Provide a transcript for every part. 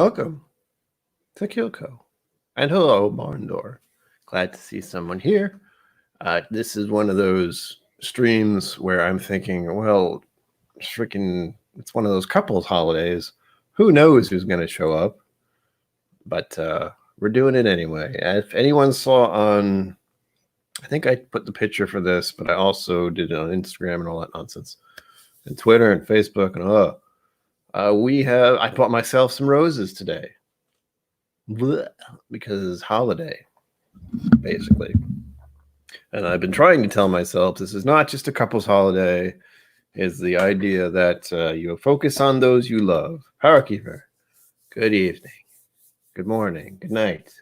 Welcome to KIllco. And hello, Barndor. Glad to see someone here. This is one of those streams where I'm thinking, well, it's one of those couples holidays. Who knows who's going to show up? But we're doing it anyway. If anyone saw on, I think I put the picture for this, but I also did it on Instagram and all that nonsense, and Twitter and Facebook and I bought myself some roses today. Blech, because it's holiday, basically. And I've been trying to tell myself this is not just a couple's holiday. It's the idea that you focus on those you love. Powerkeeper, good evening, good morning, good night,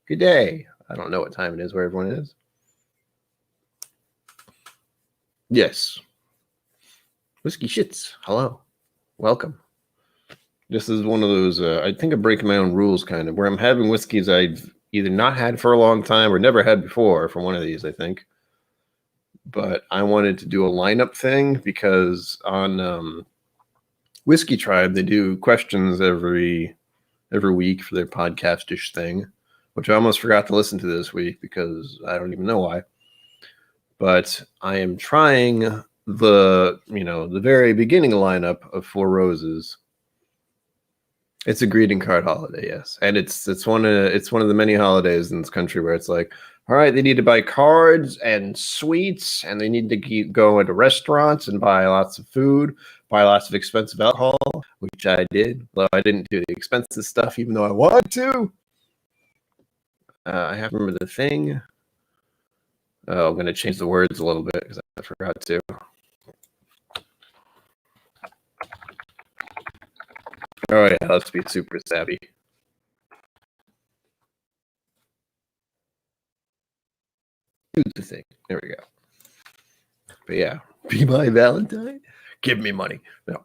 good day. I don't know what time it is where everyone is. Yes. Whiskey Shits, hello, welcome. This is one of those, I think I'm breaking my own rules kind of, where I'm having whiskeys I've either not had for a long time or never had before for one of these, I think. But I wanted to do a lineup thing because on Whiskey Tribe, they do questions every week for their podcast-ish thing, which I almost forgot to listen to this week because I don't even know why. But I am trying the very beginning lineup of Four Roses. It's a greeting card holiday, yes, and it's one of the many holidays in this country where it's like, all right, they need to buy cards and sweets, and they need to keep going to restaurants and buy lots of food, buy lots of expensive alcohol, which I did. Though I didn't do the expensive stuff, even though I wanted to. I have to remember the thing. Oh, I'm going to change the words a little bit because I forgot to. Oh yeah, let's be super savvy. Do the thing. There we go. But yeah, be my Valentine. Give me money. No.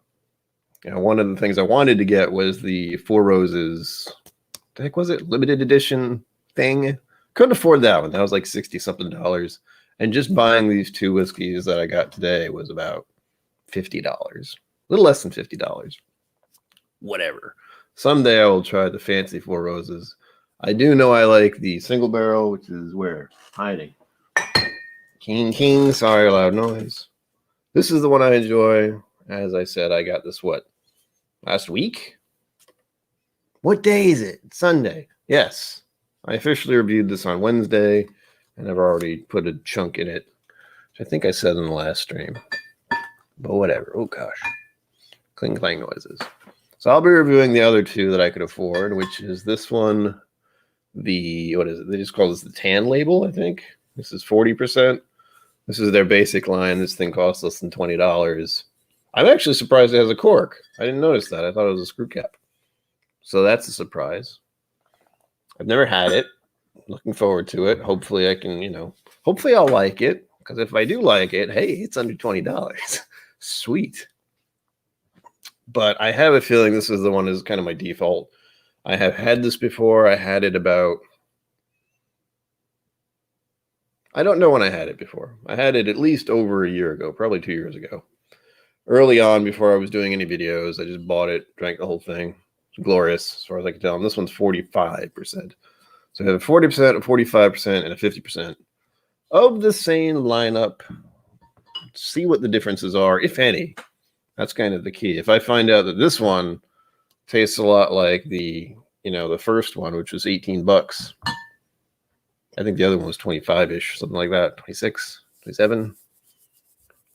One of the things I wanted to get was the Four Roses. The heck was it? Limited edition thing. Couldn't afford that one. That was like $60-something. And just buying these two whiskeys that I got today was about $50. A little less than $50. Whatever. Someday I will try the fancy Four Roses. I do know I like the single barrel, which is where? Hiding. King. Sorry, loud noise. This is the one I enjoy. As I said, I got this, last week? What day is it? Sunday. Yes. I officially reviewed this on Wednesday, and I've already put a chunk in it, which I think I said in the last stream. But whatever. Oh, gosh. Cling clang noises. So I'll be reviewing the other two that I could afford, which is this one, what is it? They just call this the tan label, I think. This is 40%. This is their basic line. This thing costs less than $20. I'm actually surprised it has a cork. I didn't notice that. I thought it was a screw cap. So that's a surprise. I've never had it. Looking forward to it. Hopefully I can, hopefully I'll like it. Because if I do like it, hey, it's under $20. Sweet. But I have a feeling this is the one that's kind of my default. I have had this before. I had it about... I don't know when I had it before. I had it at least over a year ago, probably 2 years ago. Early on, before I was doing any videos, I just bought it, drank the whole thing. It's glorious, as far as I can tell. And this one's 45%. So I have a 40%, a 45%, and a 50% of the same lineup. See what the differences are, if any. That's kind of the key. If I find out that this one tastes a lot like the first one, which was $18, I think the other one was 25-ish, something like that, 26, 27.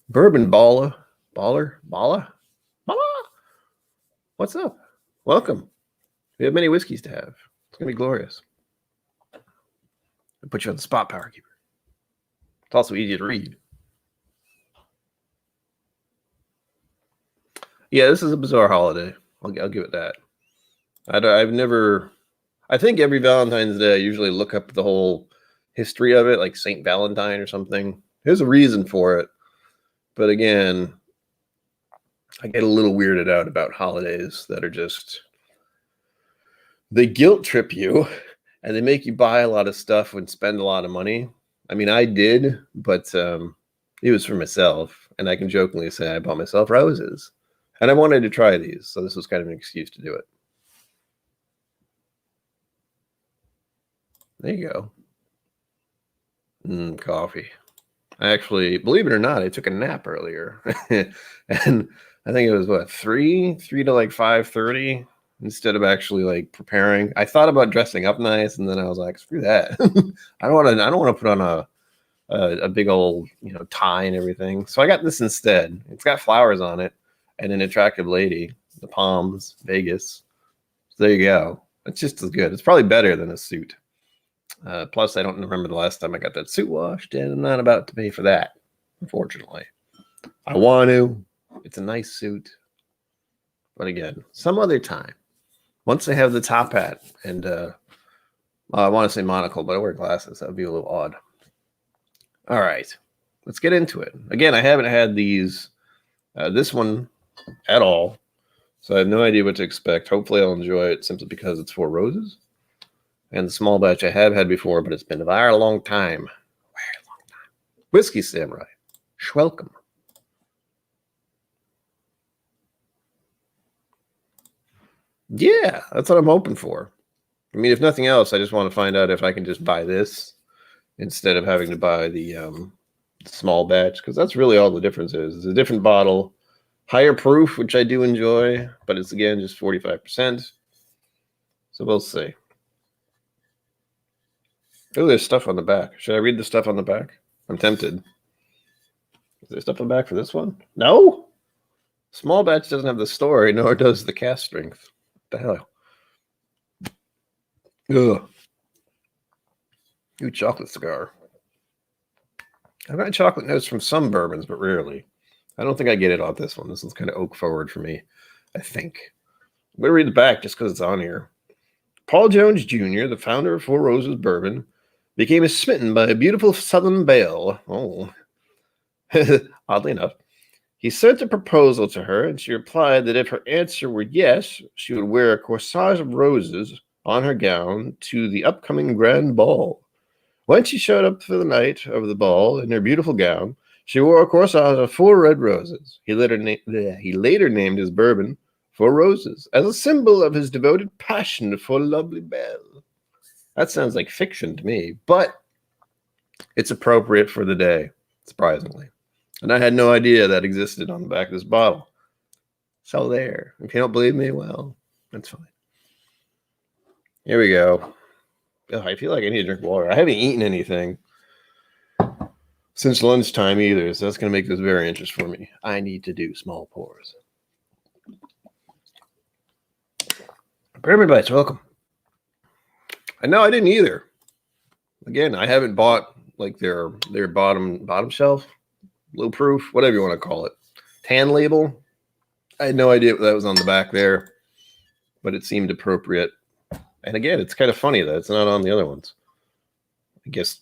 Bourbon Baller. What's up? Welcome. We have many whiskeys to have. It's gonna be glorious. I'll put you on the spot, Powerkeeper. It's also easy to read. Yeah, this is a bizarre holiday. I'll give it that. I think every Valentine's Day I usually look up the whole history of it, like Saint Valentine or something. There's a reason for it. But again, I get a little weirded out about holidays that are just... They guilt trip you, and they make you buy a lot of stuff and spend a lot of money. I mean, I did, but it was for myself. And I can jokingly say I bought myself roses. And I wanted to try these, so this was kind of an excuse to do it. There you go. Coffee. I actually, believe it or not, I took a nap earlier. And I think it was what, 3 to like 5:30 instead of actually like preparing. I thought about dressing up nice, and then I was like, screw that. I don't want to put on a big old, tie and everything. So I got this instead. It's got flowers on it and an attractive lady, the Palms, Vegas. So there you go. It's just as good. It's probably better than a suit. Plus, I don't remember the last time I got that suit washed, and I'm not about to pay for that, unfortunately. I want to. It's a nice suit. But again, some other time. Once I have the top hat and I want to say monocle, but I wear glasses. That would be a little odd. All right. Let's get into it. Again, I haven't had this one at all, so I have no idea what to expect. Hopefully, I'll enjoy it simply because it's 4 roses. And the small batch I have had before, but it's been a very long time. Very long time. Whiskey Samurai. Schwelcome. Yeah, that's what I'm hoping for. I mean, if nothing else, I just want to find out if I can just buy this instead of having to buy the small batch, because that's really all the difference is. It's a different bottle, higher proof, which I do enjoy, but it's, again, just 45%. So we'll see. Oh, there's stuff on the back. Should I read the stuff on the back? I'm tempted. Is there stuff on the back for this one? No? Small batch doesn't have the story, nor does the cast strength. What the hell? Ugh. Ooh, chocolate cigar. I've got chocolate notes from some bourbons, but rarely. I don't think I get it off this one. This one's kind of oak forward for me, I think. I'm going to read the back just because it's on here. Paul Jones Jr., the founder of 4 Roses Bourbon, became smitten by a beautiful Southern belle. Oh. Oddly enough. He sent a proposal to her, and she replied that if her answer were yes, she would wear a corsage of roses on her gown to the upcoming grand ball. When she showed up for the night of the ball in her beautiful gown, she wore a corsage of 4 red roses. He later named his bourbon 4 Roses as a symbol of his devoted passion for lovely belle. That sounds like fiction to me, but it's appropriate for the day, surprisingly. And I had no idea that existed on the back of this bottle. So there. If you don't believe me, well, that's fine. Here we go. Oh, I feel like I need to drink water. I haven't eaten anything since lunchtime either, so that's going to make this very interesting for me. I need to do small pours. Bourbon Bites, welcome. And no, I didn't either. Again, I haven't bought like their bottom shelf, low proof, whatever you want to call it, tan label. I had no idea what that was on the back there, but it seemed appropriate. And again, it's kind of funny that it's not on the other ones. I guess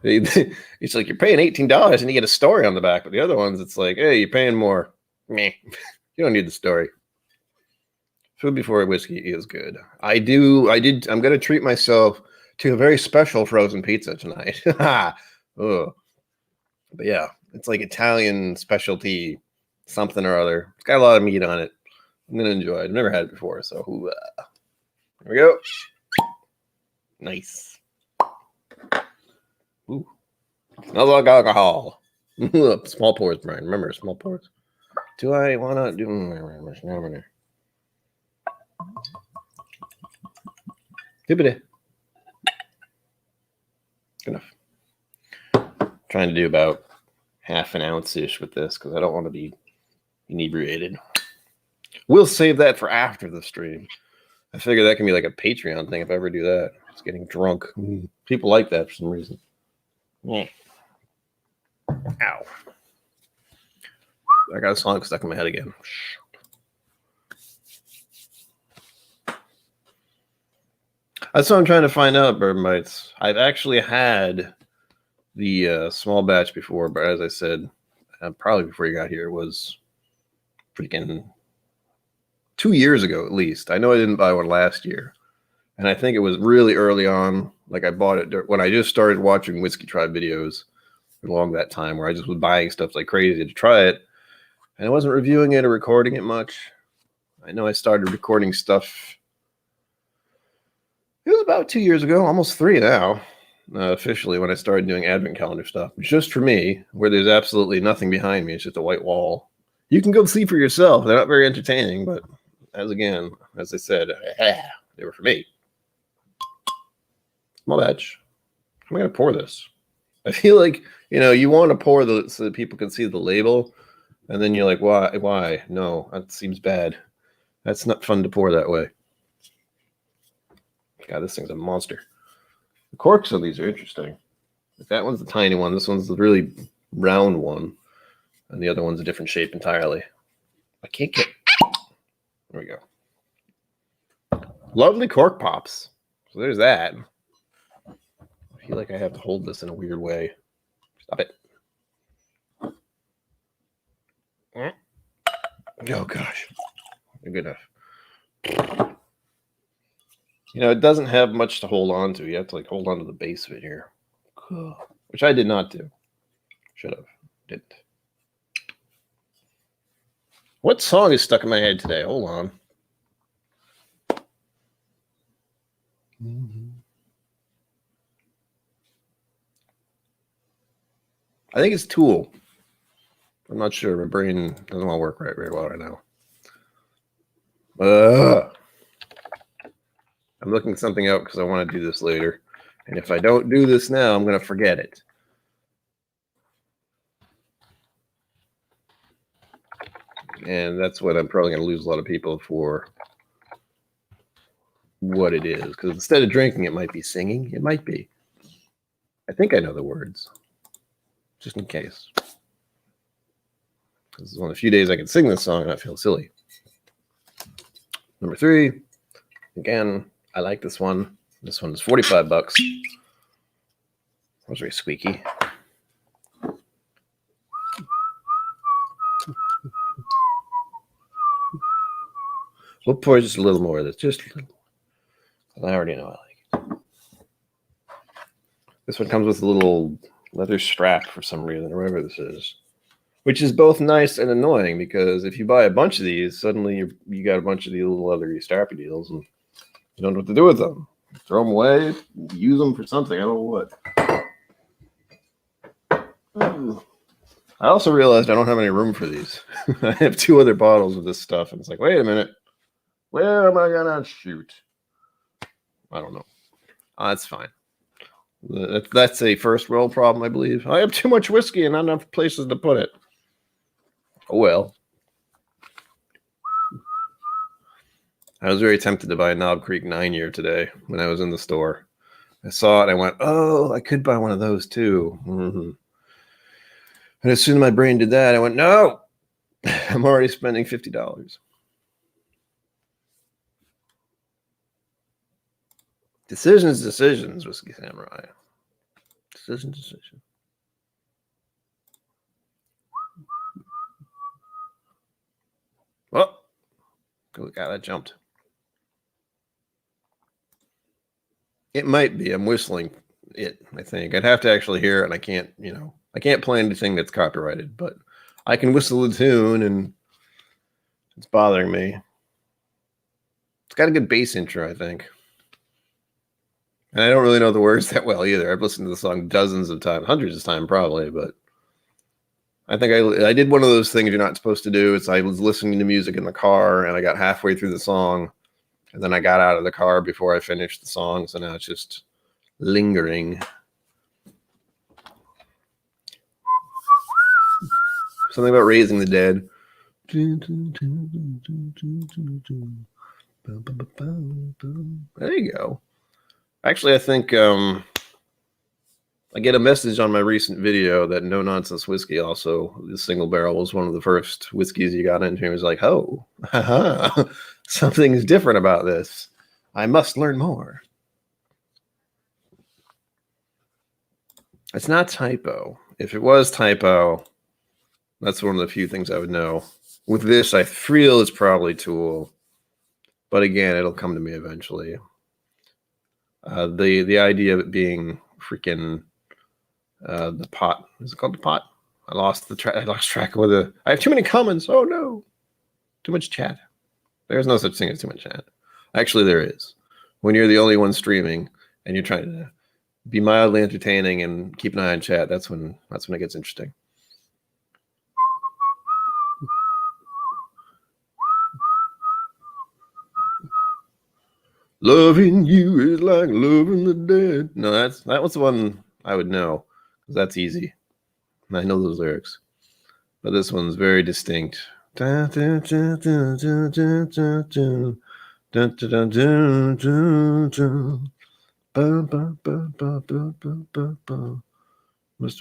it's like you're paying $18 and you get a story on the back, but the other ones, it's like, hey, you're paying more. Meh. You don't need the story. Food before whiskey is good. I'm going to treat myself to a very special frozen pizza tonight. But yeah, it's like Italian specialty something or other. It's got a lot of meat on it. I'm going to enjoy it. I've never had it before, so here we go. Nice. Ooh. Smells like alcohol. Small pours, Brian. Remember, small pours. Do I want to do... Good enough. Trying to do about half an ounce-ish with this because I don't want to be inebriated. We'll save that for after the stream. I figure that can be like a Patreon thing if I ever do that. Just getting drunk. People like that for some reason. Yeah. Ow. I got a song stuck in my head again. That's what I'm trying to find out, Bourbon Bites. I've actually had the small batch before, but as I said, probably before you got here, was freaking 2 years ago at least. I know I didn't buy one last year. And I think it was really early on. Like I bought it when I just started watching Whiskey Tribe videos along that time where I just was buying stuff like crazy to try it. And I wasn't reviewing it or recording it much. I know I started recording stuff It was about 2 years ago, almost 3 now, officially, when I started doing advent calendar stuff. Just for me, where there's absolutely nothing behind me. It's just a white wall. You can go see for yourself. They're not very entertaining, but as I said, they were for me. Small batch. I'm going to pour this. I feel like, you want to pour so that people can see the label, and then you're like, why? Why? No, that seems bad. That's not fun to pour that way. God, this thing's a monster. The corks on these are interesting. That one's the tiny one. This one's the really round one. And the other one's a different shape entirely. I can't get... There we go. Lovely cork pops. So there's that. I feel like I have to hold this in a weird way. Stop it. Oh, gosh. Good enough. It doesn't have much to hold on to. You have to hold on to the base of it here. Which I did not do. Should have. Didn't. What song is stuck in my head today? Hold on. I think it's Tool. I'm not sure. My brain doesn't want to work very well right now. I'm looking something up because I want to do this later. And if I don't do this now, I'm going to forget it. And that's what I'm probably going to lose a lot of people for what it is. Because instead of drinking, it might be singing. It might be. I think I know the words. Just in case. This is one of the few days I can sing this song and not feel silly. Number 3. Again, I like this one. This one is $45. That was very squeaky. We'll pour just a little more of this. Just a little. I already know I like it. This one comes with a little leather strap for some reason, or whatever this is. Which is both nice and annoying, because if you buy a bunch of these, suddenly you got a bunch of these little leathery strappy deals, and you don't know what to do with them. Throw them away, use them for something. I don't know what. I also realized I don't have any room for these. I have 2 other bottles of this stuff, and it's like, wait a minute. Where am I going to shoot? I don't know. That's fine. That's a first world problem, I believe. I have too much whiskey and not enough places to put it. Oh, well. I was very tempted to buy a Knob Creek 9-year today when I was in the store. I saw it and I went, oh, I could buy one of those too. Mm-hmm. And as soon as my brain did that, I went, no, I'm already spending $50. Decisions, Whiskey Samurai. Decision. Oh, God, that jumped. It might be. I'm whistling it, I think. I'd have to actually hear it, and I can't play anything that's copyrighted, but I can whistle a tune, and it's bothering me. It's got a good bass intro, I think. And I don't really know the words that well either. I've listened to the song dozens of times, hundreds of times probably, but I think I did one of those things you're not supposed to do. I was listening to music in the car, and I got halfway through the song, and then I got out of the car before I finished the song, so now it's just lingering. Something about raising the dead. There you go. Actually, I think I get a message on my recent video that No Nonsense Whiskey, also the single barrel, was one of the first whiskeys you got into. It was like, oh, something's different about this. I must learn more. It's not typo. If it was typo, that's one of the few things I would know. With this, I feel it's probably Tool. But again, it'll come to me eventually. The idea of it being freaking the pot. Is it called the pot? I lost track of whether I have too many comments. Oh no. Too much chat. There's no such thing as too much chat. Actually, there is. when you're the only one streaming and you're trying to be mildly entertaining and keep an eye on chat, that's when it gets interesting. Loving you is like loving the dead. No, that was the one I would know, because that's easy. I know those lyrics. But this one's very distinct. Must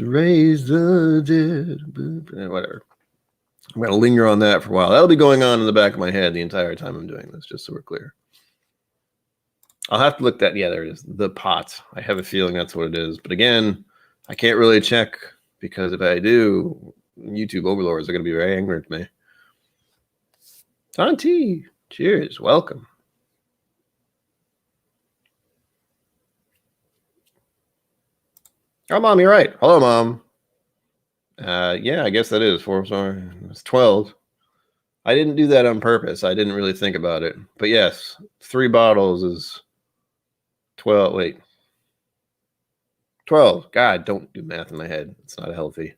raise the dead. Whatever. I'm going to linger on that for a while. That'll be going on in the back of my head the entire time I'm doing this, just so we're clear. I'll have to look that. Yeah, there it is. The pot. I have a feeling that's what it is. But again, I can't really check, because if I do, YouTube overlords are going to be very angry at me. Tonti, cheers. Welcome. Oh, Mom, you're right. Hello, Mom. Yeah, I guess that is 4. Sorry, it's 12. I didn't do that on purpose. I didn't really think about it. But yes, 3 bottles is 12. Wait. 12. God, don't do math in my head. It's not healthy.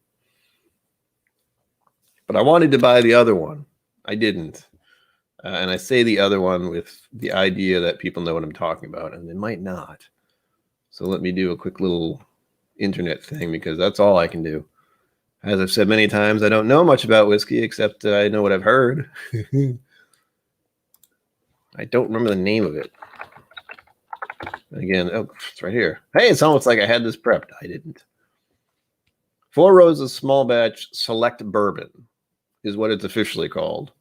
But I wanted to buy the other one. I didn't. And I say the other one with the idea that people know what I'm talking about, and they might not. So let me do a quick little internet thing, because that's all I can do. As I've said many times, I don't know much about whiskey, except I know what I've heard. I don't remember the name of it. Again, oh, it's right here. Hey, it's almost like I had this prepped. I didn't. Four Roses Small Batch Select Bourbon is what it's officially called.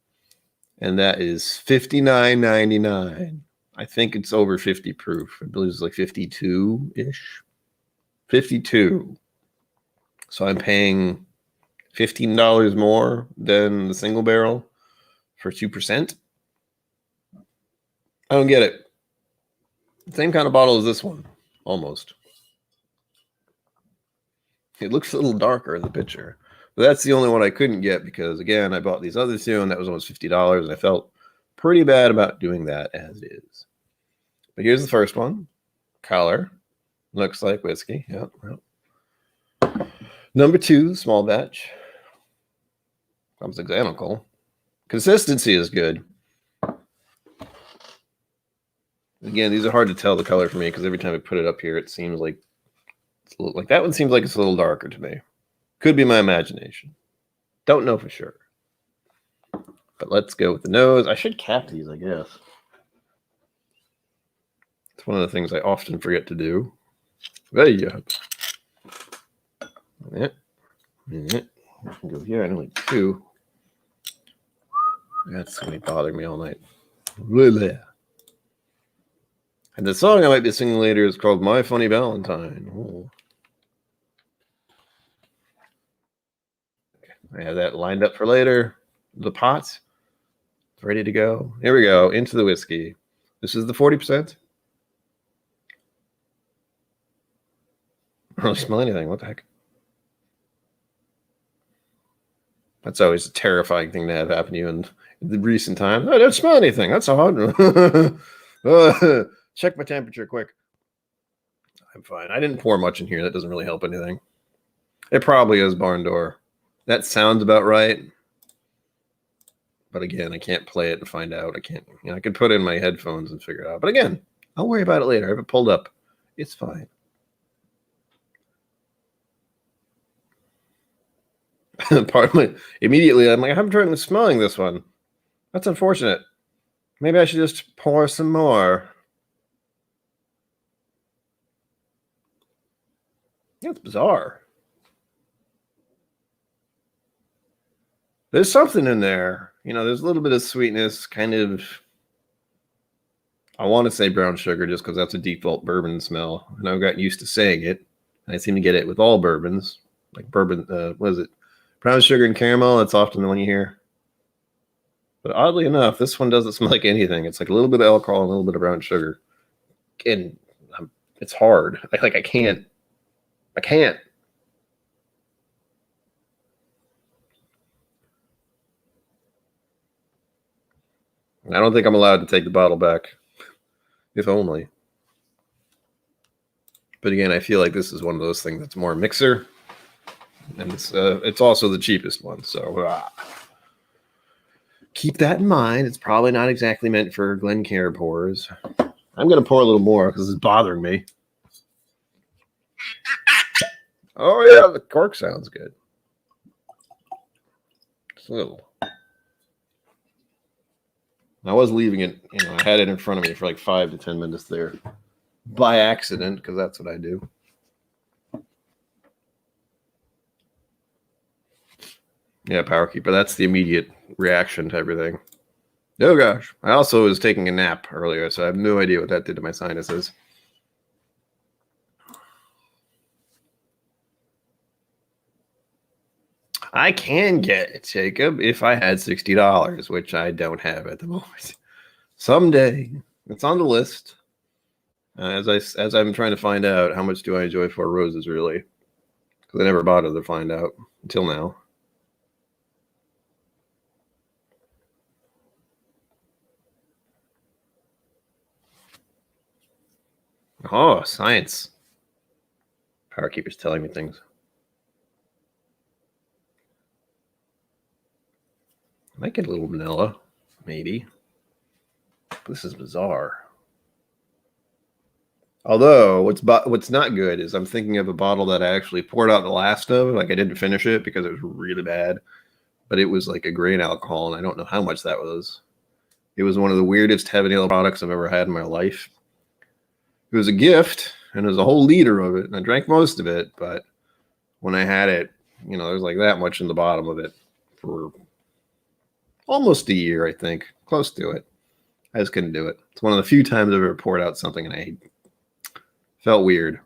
And that is $59.99. I think it's over 50 proof. I believe it's like 52-ish. 52. So I'm paying $15 more than the single barrel for 2%. I don't get it. Same kind of bottle as this one, almost. It looks a little darker in the picture. But that's the only one I couldn't get, because, again, I bought these other two, and that was almost $50, and I felt pretty bad about doing that as is. But here's the first one. Color. Looks like whiskey. Yep. Number 2, small batch. Comes identical. Consistency is good. Again, these are hard to tell the color for me, because every time I put it up here, it seems like it's a little, like that one seems like it's a little darker to me. Could be my imagination. Don't know for sure. But let's go with the nose. I should cap these, I guess. It's one of the things I often forget to do. There you go. Yeah. I can go here. I only 2. That's going to be bothering me all night. Really. And the song I might be singing later is called My Funny Valentine. Oh. I have that lined up for later. The pot. It's ready to go. Here we go. Into the whiskey. This is the 40%. I don't smell anything. What the heck? That's always a terrifying thing to have happen to you in the recent times. I don't smell anything. That's odd. Check my temperature quick. I'm fine. I didn't pour much in here. That doesn't really help anything. It probably is barn door. That sounds about right. But again, I can't play it and find out. I can't. You know, I could put it in my headphones and figure it out. But again, I'll worry about it later. I have it pulled up. It's fine. Immediately, I'm like, I'm trying to smelling this one. That's unfortunate. Maybe I should just pour some more. That's bizarre. There's something in there. You know, there's a little bit of sweetness, kind of. I want to say brown sugar just because that's a default bourbon smell. And I've gotten used to saying it. I seem to get it with all bourbons. Like bourbon, what is it? Brown sugar and caramel. That's often the one you hear. But oddly enough, this one doesn't smell like anything. It's like a little bit of alcohol and a little bit of brown sugar. And it's hard. I can't. I don't think I'm allowed to take the bottle back. If only. But again, I feel like this is one of those things that's more mixer. And it's also the cheapest one. So keep that in mind. It's probably not exactly meant for Glencairn pours. I'm going to pour a little more because it's bothering me. Oh, yeah, the cork sounds good. Just a little. I was leaving it, I had it in front of me for like 5 to 10 minutes there by accident because that's what I do. Yeah, Power Keeper. That's the immediate reaction to everything. Oh, gosh. I also was taking a nap earlier, so I have no idea what that did to my sinuses. I can get it, Jacob, if I had $60, which I don't have at the moment. Someday. It's on the list. As I'm trying to find out how much do I enjoy Four Roses, really. Because I never bothered to find out until now. Oh, science. Power Keeper's telling me things. I might get a little vanilla, maybe. This is bizarre. Although, what's not good is I'm thinking of a bottle that I actually poured out the last of. Like, I didn't finish it because it was really bad. But it was like a grain alcohol, and I don't know how much that was. It was one of the weirdest heavy products I've ever had in my life. It was a gift, and it was a whole liter of it, and I drank most of it. But when I had it, there was like that much in the bottom of it for almost a year, I think. Close to it. I just couldn't do it. It's one of the few times I've ever poured out something and I felt weird.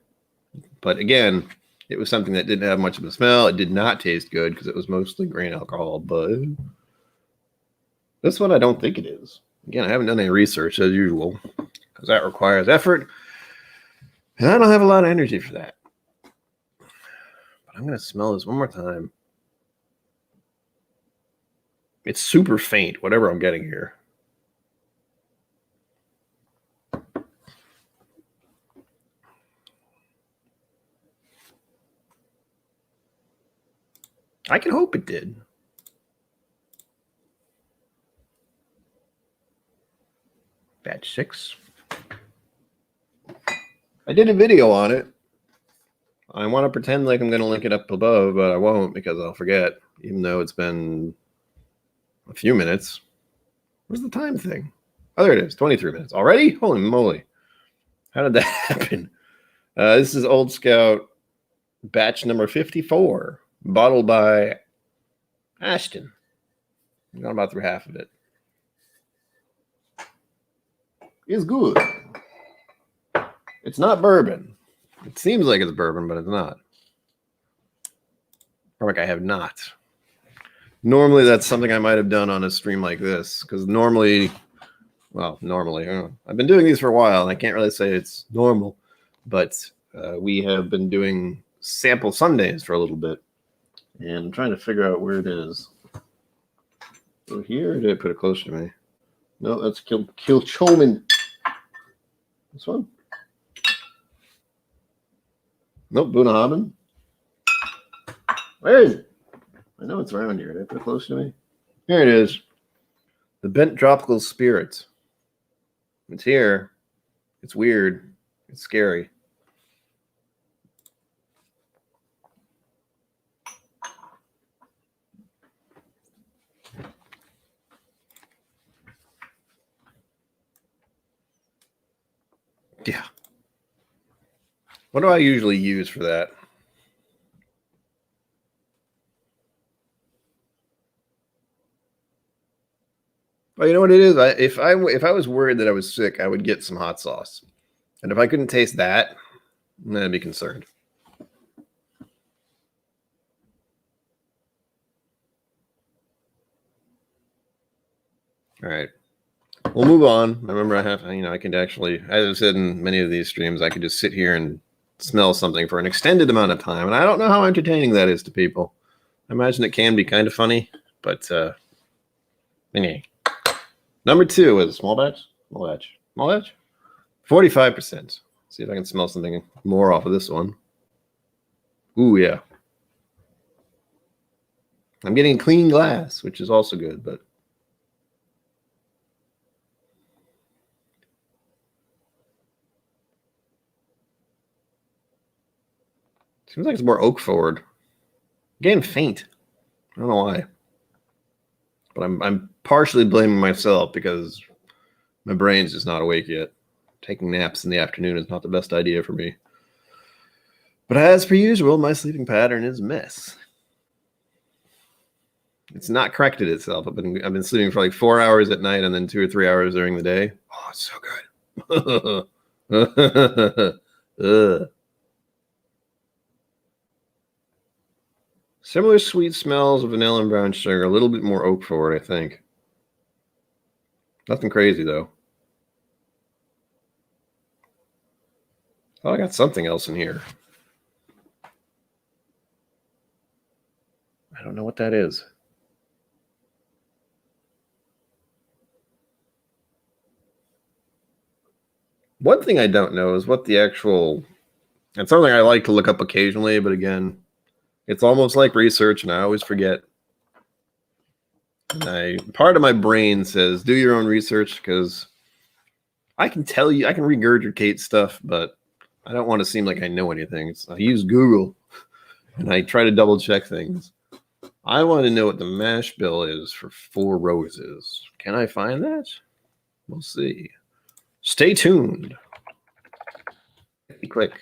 But again, it was something that didn't have much of a smell. It did not taste good because it was mostly grain alcohol. But this one, I don't think it is. Again, I haven't done any research as usual because that requires effort. And I don't have a lot of energy for that. But I'm going to smell this one more time. It's super faint, whatever I'm getting here. I can hope it did. Batch 6. I did a video on it. I want to pretend like I'm going to link it up above, but I won't because I'll forget, even though it's been a few minutes. Where's the time thing? Oh, there it is. 23 minutes. Already? Holy moly. How did that happen? This is Old Scout batch number 54, bottled by Ashton. I'm got about through half of it. It's good. It's not bourbon. It seems like it's bourbon, but it's not. Or like I have not. Normally, that's something I might have done on a stream like this. Because normally, I've been doing these for a while, and I can't really say it's normal. But we have been doing sample Sundays for a little bit. And I'm trying to figure out where it is. So here, or did I put it closer to me? No, that's Kilchoman. This one? Nope, Bunnahabhain. Where is it? I know it's around here. Did I put it close to me? Here it is. The Bent Tropical Spirit. It's here. It's weird. It's scary. Yeah. What do I usually use for that? Well, you know what it is? If I was worried that I was sick, I would get some hot sauce. And if I couldn't taste that, then I'd be concerned. All right. We'll move on. I remember I can actually, as I've said in many of these streams, I could just sit here and smell something for an extended amount of time. And I don't know how entertaining that is to people. I imagine it can be kind of funny, but anyway. Number 2 is small batch. 45%. See if I can smell something more off of this one. Ooh, yeah. I'm getting clean glass, which is also good, but seems like it's more oak forward. I'm getting faint. I don't know why. But I'm partially blaming myself because my brain's just not awake yet. Taking naps in the afternoon is not the best idea for me. But as per usual, my sleeping pattern is a mess. It's not corrected itself. I've been sleeping for like 4 hours at night and then 2 or 3 hours during the day. Oh, it's so good. Similar sweet smells of vanilla and brown sugar, a little bit more oak forward, I think. Nothing crazy though. Oh, I got something else in here. I don't know what that is. One thing I don't know is what the actual... It's something I like to look up occasionally, but again, it's almost like research, and I always forget. And part of my brain says, do your own research, because I can tell you, I can regurgitate stuff, but I don't want to seem like I know anything. So I use Google, and I try to double check things. I want to know what the mash bill is for Four Roses. Can I find that? We'll see. Stay tuned. Be quick.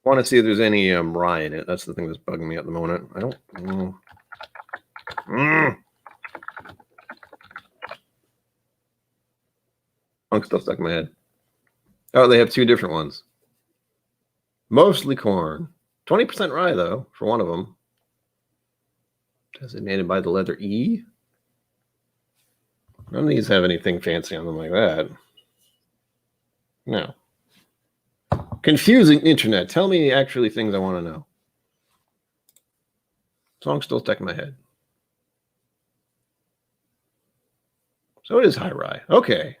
I want to see if there's any rye in it. That's the thing that's bugging me at the moment. I don't. Funk stuff stuck in my head. Oh, they have two different ones. Mostly corn. 20% rye, though, for one of them. Designated by the letter E. None of these have anything fancy on them like that. No. Confusing internet. Tell me actually things I want to know. Song's still stuck in my head. So it is high rye. Okay.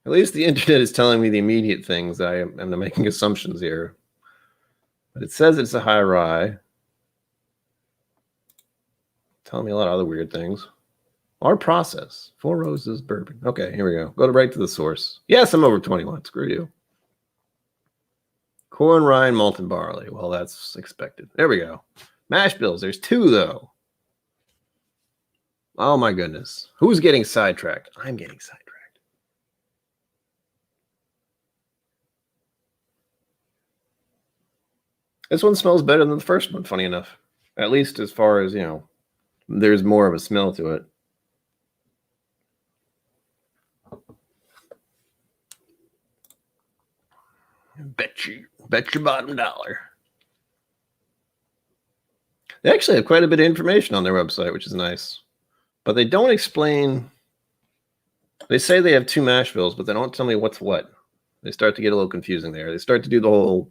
At least the internet is telling me the immediate things. I'm making assumptions here. But it says it's a high rye. Telling me a lot of other weird things. Our process. Four Roses bourbon. Okay, here we go. Go right to the source. Yes, I'm over 21. Screw you. Corn, rye, and malted barley. Well, that's expected. There we go. Mash bills. There's two, though. Oh, my goodness. Who's getting sidetracked? I'm getting sidetracked. This one smells better than the first one, funny enough. At least as far as, there's more of a smell to it. Bet your bottom dollar. They actually have quite a bit of information on their website, which is nice. But they don't explain. They say they have two mash bills, but they don't tell me what's what. They start to get a little confusing there. They start to do the whole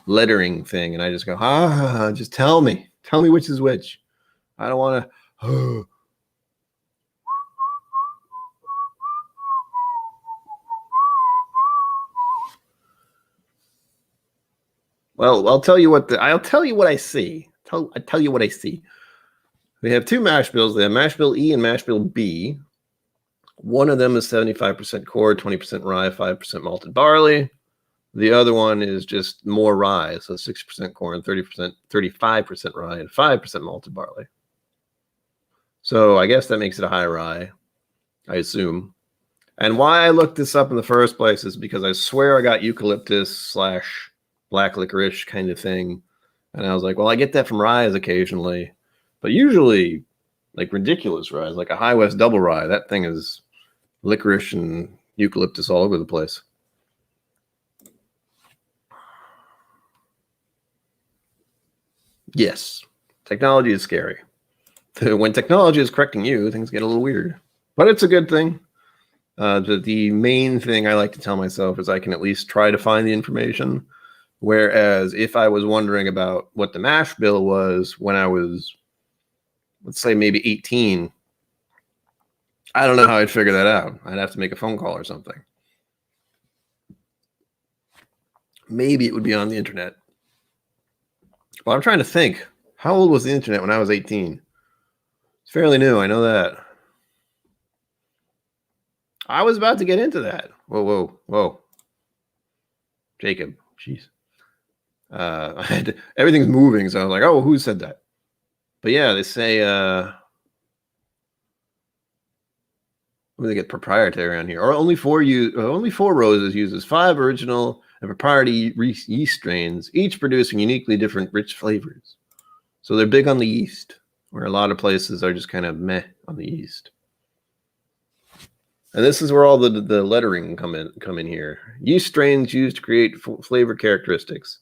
lettering thing, and I just go, just tell me. Tell me which is which. I don't want to. Well, I'll tell you what I see. I'll tell you what I see. We have two mash bills. They have mash bill E and mash bill B. One of them is 75% core, 20% rye, 5% malted barley. The other one is just more rye, so 6% corn, 35% rye, and 5% malted barley. So I guess that makes it a high rye, I assume. And why I looked this up in the first place is because I swear I got eucalyptus / black licorice kind of thing. And I was like, well, I get that from ryes occasionally. But usually, like ridiculous ryes, like a High West double rye, that thing is licorice and eucalyptus all over the place. Yes, technology is scary. When technology is correcting you, things get a little weird. But it's a good thing. The main thing I like to tell myself is I can at least try to find the information. Whereas if I was wondering about what the mash bill was when I was, let's say, maybe 18, I don't know how I'd figure that out. I'd have to make a phone call or something. maybe it would be on the internet. Well, I'm trying to think. How old was the internet when I was 18? It's fairly new. I know that. I was about to get into that. Whoa, whoa, whoa. Jacob. Jeez. Everything's moving, so I was like, oh, who said that? But yeah, they say let me get proprietary on here. Or only four roses uses 5 original and proprietary yeast strains, each producing uniquely different rich flavors. So they're big on the yeast, where a lot of places are just kind of meh on the yeast. And this is where all the lettering come in here. Yeast strains used to create flavor characteristics.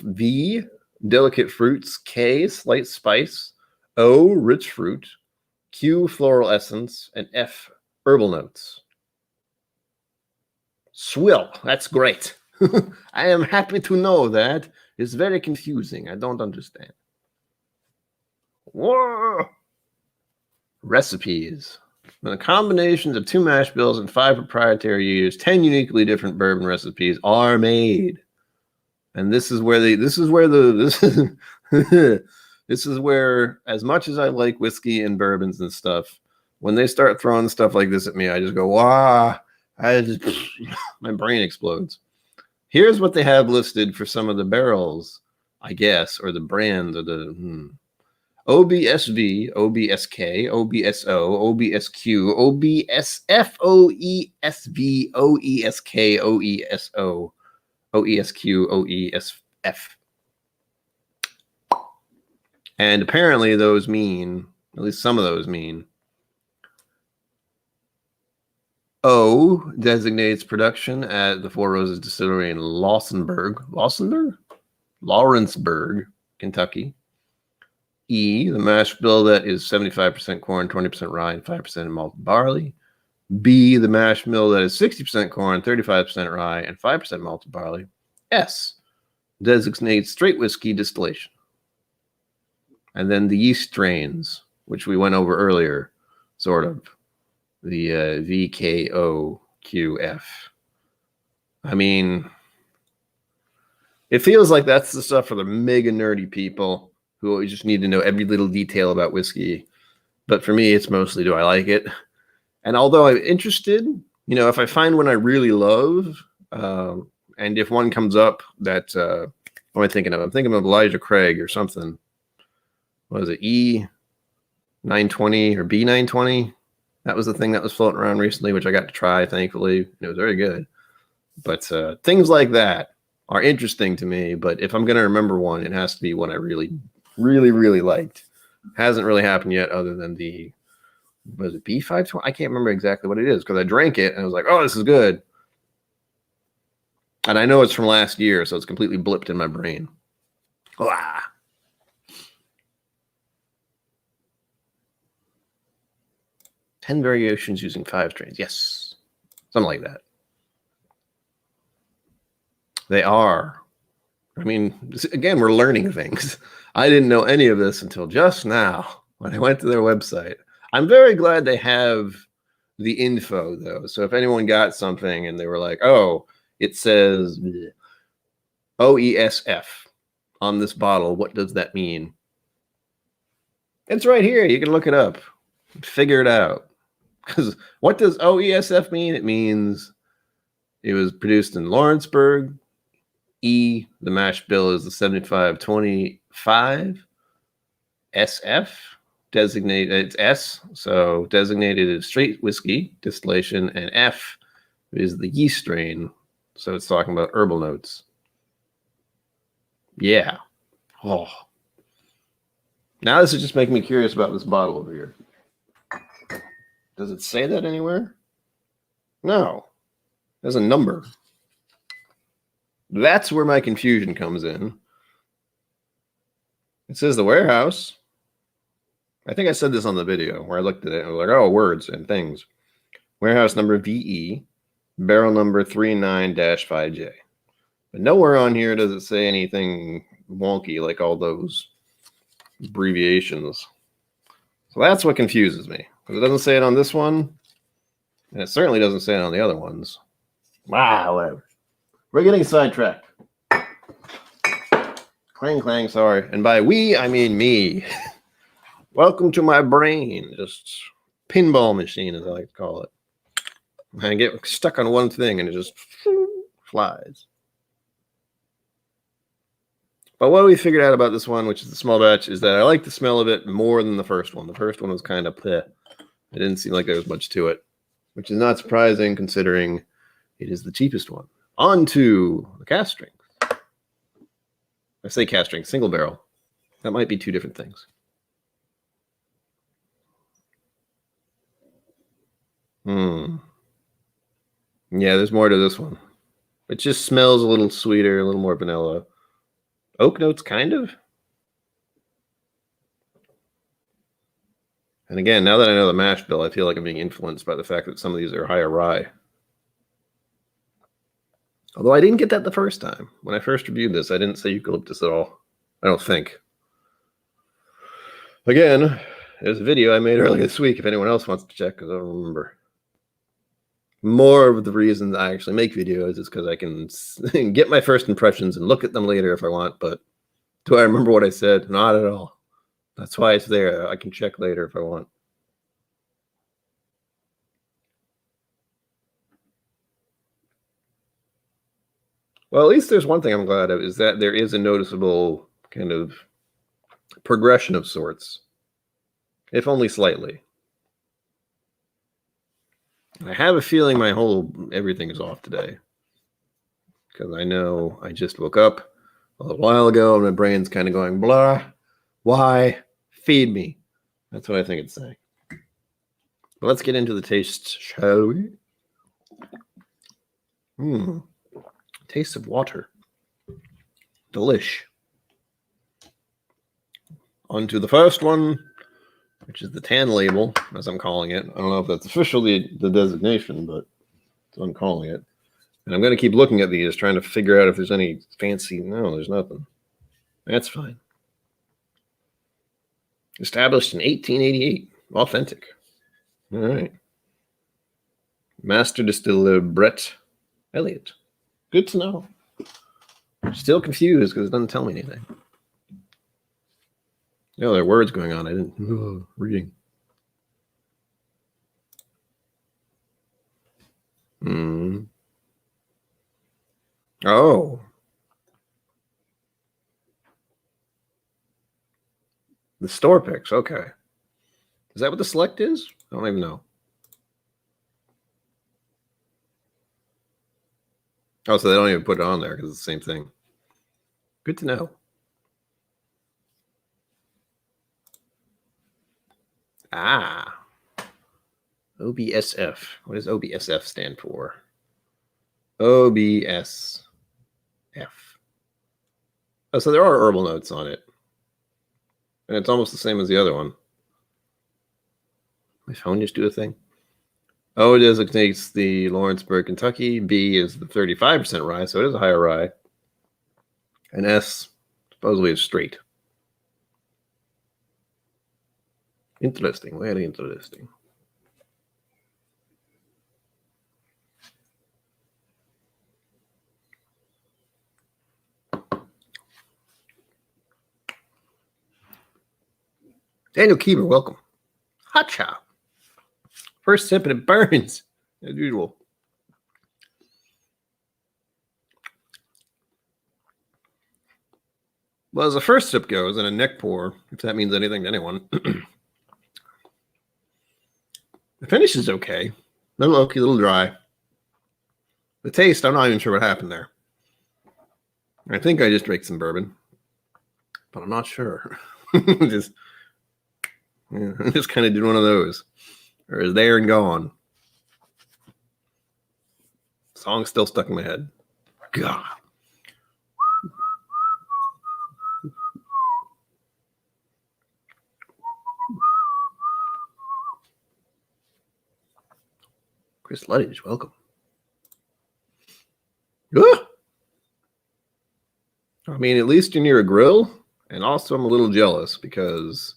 V, delicate fruits. K, slight spice. O, rich fruit. Q, floral essence. And F, herbal notes. Swill, that's great. I am happy to know that. It's very confusing. I don't understand. Whoa! Recipes. The combinations of 2 mash bills and 5 proprietary years, 10 uniquely different bourbon recipes are made. And this is where this is where, as much as I like whiskey and bourbons and stuff, when they start throwing stuff like this at me, I just go, wow, my brain explodes. Here's what they have listed for some of the barrels, I guess, or the brands, or the OBSV, OBSK, OBSO, OBSQ, OBSF, OESV, OESK, OESO, OESQ, OESF. And apparently those mean, at least some of those mean, O designates production at the Four Roses Distillery in Lawrenceburg, Kentucky. E, the mash bill that is 75% corn, 20% rye, and 5% malted barley. B, the mash bill that is 60% corn, 35% rye, and 5% malted barley. S, designates straight whiskey distillation. And then the yeast strains, which we went over earlier, sort of. The VKOQF. I mean, it feels like that's the stuff for the mega nerdy people who just need to know every little detail about whiskey. But for me, it's mostly, do I like it? And although I'm interested, if I find one I really love, and if one comes up that, what am I thinking of? I'm thinking of Elijah Craig or something. What is it? E920 or B920? That was the thing that was floating around recently, which I got to try, thankfully. It was very good. But things like that are interesting to me. But if I'm going to remember one, it has to be one I really, really, really liked. Hasn't really happened yet other than was it B520? I can't remember exactly what it is because I drank it and I was like, oh, this is good. And I know it's from last year, so it's completely blipped in my brain. Ah. 10 variations using 5 strains. Yes. Something like that. They are. I mean, again, we're learning things. I didn't know any of this until just now when I went to their website. I'm very glad they have the info, though. So if anyone got something and they were like, oh, it says OESF on this bottle, what does that mean? It's right here. You can look it up. Figure it out. Because what does OESF mean? It means it was produced in Lawrenceburg. E, the mash bill is the 7525. SF, designated, it's S, so designated as straight whiskey distillation. And F is the yeast strain. So it's talking about herbal notes. Yeah. Oh. Now this is just making me curious about this bottle over here. Does it say that anywhere? No. There's a number. That's where my confusion comes in. It says the warehouse. I think I said this on the video where I looked at it and I was like, oh, words and things. Warehouse number VE, barrel number 39-5J. But nowhere on here does it say anything wonky like all those abbreviations. So that's what confuses me. Because it doesn't say it on this one, and it certainly doesn't say it on the other ones. Wow, whatever. We're getting sidetracked. Clang, clang, sorry. And by we, I mean me. Welcome to my brain. Just pinball machine, as I like to call it. I get stuck on one thing and it just flies. But what we figured out about this one, which is the small batch, is that I like the smell of it more than the first one. The first one was kind of bleh. It didn't seem like there was much to it, which is not surprising considering it is the cheapest one. On to the cast strength. I say cast strength, single barrel. That might be two different things. Yeah, there's more to this one. It just smells a little sweeter, a little more vanilla. Oak notes, kind of. And again, now that I know the mash bill, I feel like I'm being influenced by the fact that some of these are higher rye. Although I didn't get that the first time. When I first reviewed this, I didn't say eucalyptus at all. I don't think. Again, there's a video I made earlier this week if anyone else wants to check, because I don't remember. More of the reasons I actually make videos is because I can get my first impressions and look at them later if I want, but do I remember what I said? Not at all. That's why it's there. I can check later if I want. Well, at least there's one thing I'm glad of, is that there is a noticeable kind of progression of sorts, if only slightly. I have a feeling my whole everything is off today, because I know I just woke up a little while ago and my brain's kind of going, blah, why? Feed me. That's what I think it's saying. But let's get into the taste, shall we? Taste of water. Delish. On to the first one, which is the tan label, as I'm calling it. I don't know if that's officially the designation, but that's what I'm calling it. And I'm going to keep looking at these, trying to figure out if there's any fancy. No, there's nothing. That's fine. Established in 1888. Authentic. All right. Master Distiller Brett Elliott. Good to know. Still confused because it doesn't tell me anything. No, there are words going on. I didn't reading. Oh. The store picks. Okay. Is that what the select is? I don't even know. Oh, so they don't even put it on there because it's the same thing. Good to know. Ah. OBSF. What does OBSF stand for? OBSF. Oh, so there are herbal notes on it. And it's almost the same as the other one. My phone just do a thing. O designates the Lawrenceburg, Kentucky. B is the 35% rye, so it is a higher rye. And S supposedly is straight. Interesting, very interesting. Daniel Keeber, welcome. Hot chop. First sip and it burns, as usual. Well, as the first sip goes, and a neck pour, if that means anything to anyone, the finish is okay. A little oaky, a little dry. The taste, I'm not even sure what happened there. I think I just drank some bourbon, but I'm not sure. just kind of did one of those. Or is there and gone. Song's still stuck in my head. God. Chris Luddage, welcome. Ah! I mean, at least you're near a grill. And also, I'm a little jealous because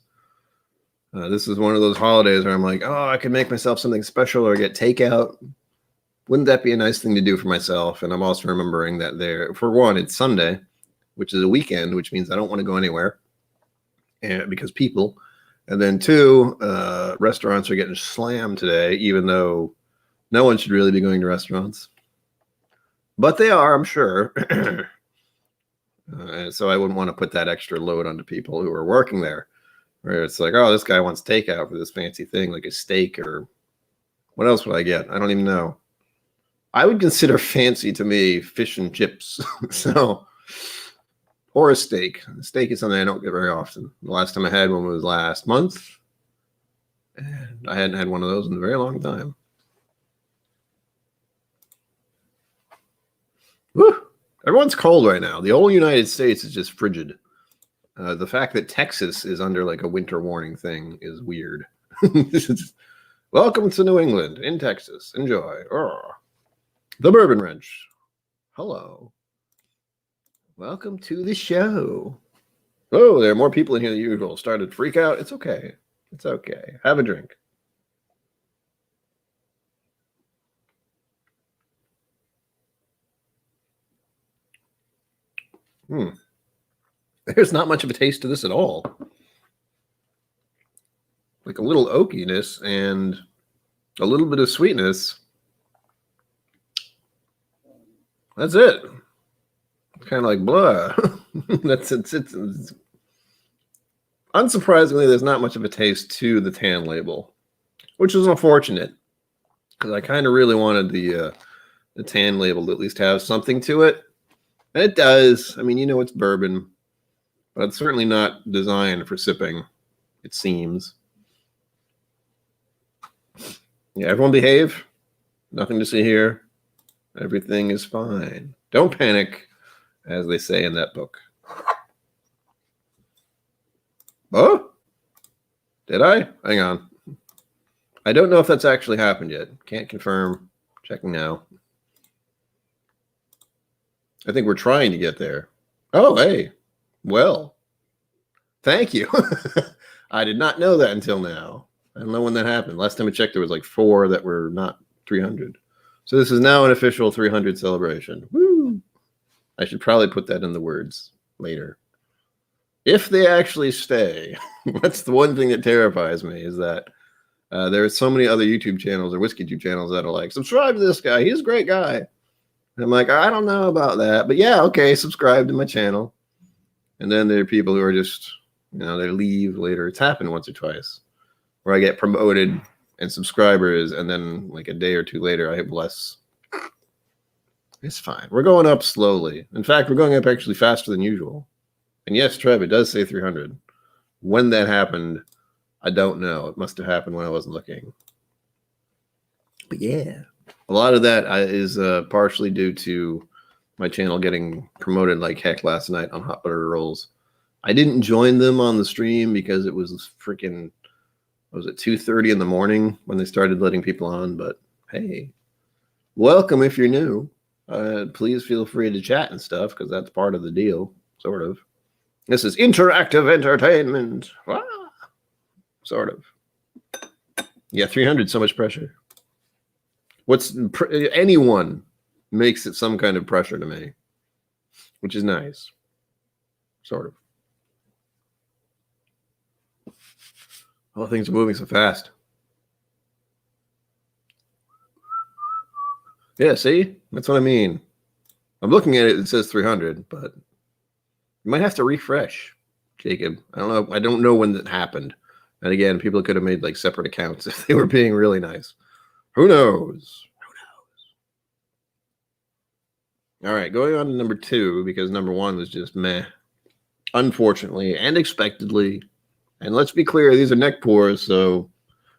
this is one of those holidays where I'm like, oh, I could make myself something special or get takeout. wouldn't that be a nice thing to do for myself? And I'm also remembering that for one, it's Sunday, which is a weekend, which means I don't want to go anywhere, and because people. And then two, restaurants are getting slammed today, even though no one should really be going to restaurants. But they are, I'm sure. And so I wouldn't want to put that extra load onto people who are working there, where it's like, oh, this guy wants takeout for this fancy thing, like a steak, or what else would I get? I don't even know. I would consider fancy to me fish and chips. So, or a steak. A steak is something I don't get very often. The last time I had one was last month, and I hadn't had one of those in a very long time. Woo! Everyone's cold right now. The whole United States is just frigid. The fact that Texas is under like a winter warning thing is weird. Welcome to New England in Texas. Enjoy. The Bourbon Wrench. Hello. Welcome to the show. Oh, there are more people in here than usual. Started to freak out. It's okay. It's okay. Have a drink. There's not much of a taste to this at all. Like a little oakiness and a little bit of sweetness. That's it. It's kind of like blah. That's it's unsurprisingly, there's not much of a taste to the tan label, which is unfortunate because I kind of really wanted the tan label to at least have something to it. And it does. I mean, you know, it's bourbon, but it's certainly not designed for sipping, it seems. Yeah, everyone behave. Nothing to see here. Everything is fine. Don't panic, as they say in that book. Oh? Did I? Hang on. I don't know if that's actually happened yet. Can't confirm. Checking now. I think we're trying to get there. Oh, hey. Well, thank you. I did not know that until now. I don't know when that happened. Last time I checked, there was like 4 that were not 300. So this is now an official 300 celebration. Woo! I should probably put that in the words later. If they actually stay, that's the one thing that terrifies me, is that there are so many other YouTube channels or whiskey YouTube channels that are like, subscribe to this guy. He's a great guy. And I'm like, I don't know about that. But yeah, okay, subscribe to my channel. And then there are people who are just, you know, they leave later. It's happened once or twice where I get promoted and subscribers, and then like a day or two later, I have less. It's fine. We're going up slowly. In fact, we're going up actually faster than usual. And yes, Trev, it does say 300. When that happened, I don't know. It must have happened when I wasn't looking. But yeah, a lot of that is partially due to my channel getting promoted like heck last night on Hot Butter Rolls. I didn't join them on the stream because it was freaking, was it 2:30 in the morning when they started letting people on? But hey, welcome if you're new. Please feel free to chat and stuff because that's part of the deal, sort of. This is interactive entertainment. Ah, sort of. Yeah, 300, so much pressure. Anyone makes it some kind of pressure to me, which is nice. Sort of. All things are moving so fast. Yeah, see? That's what I mean. I'm looking at it, it says 300, but you might have to refresh, Jacob. I don't know. I don't know when that happened. And again, people could have made like separate accounts if they were being really nice. Who knows? All right, going on to number 2, because number 1 was just meh, unfortunately and expectedly. And let's be clear, these are neck pours, so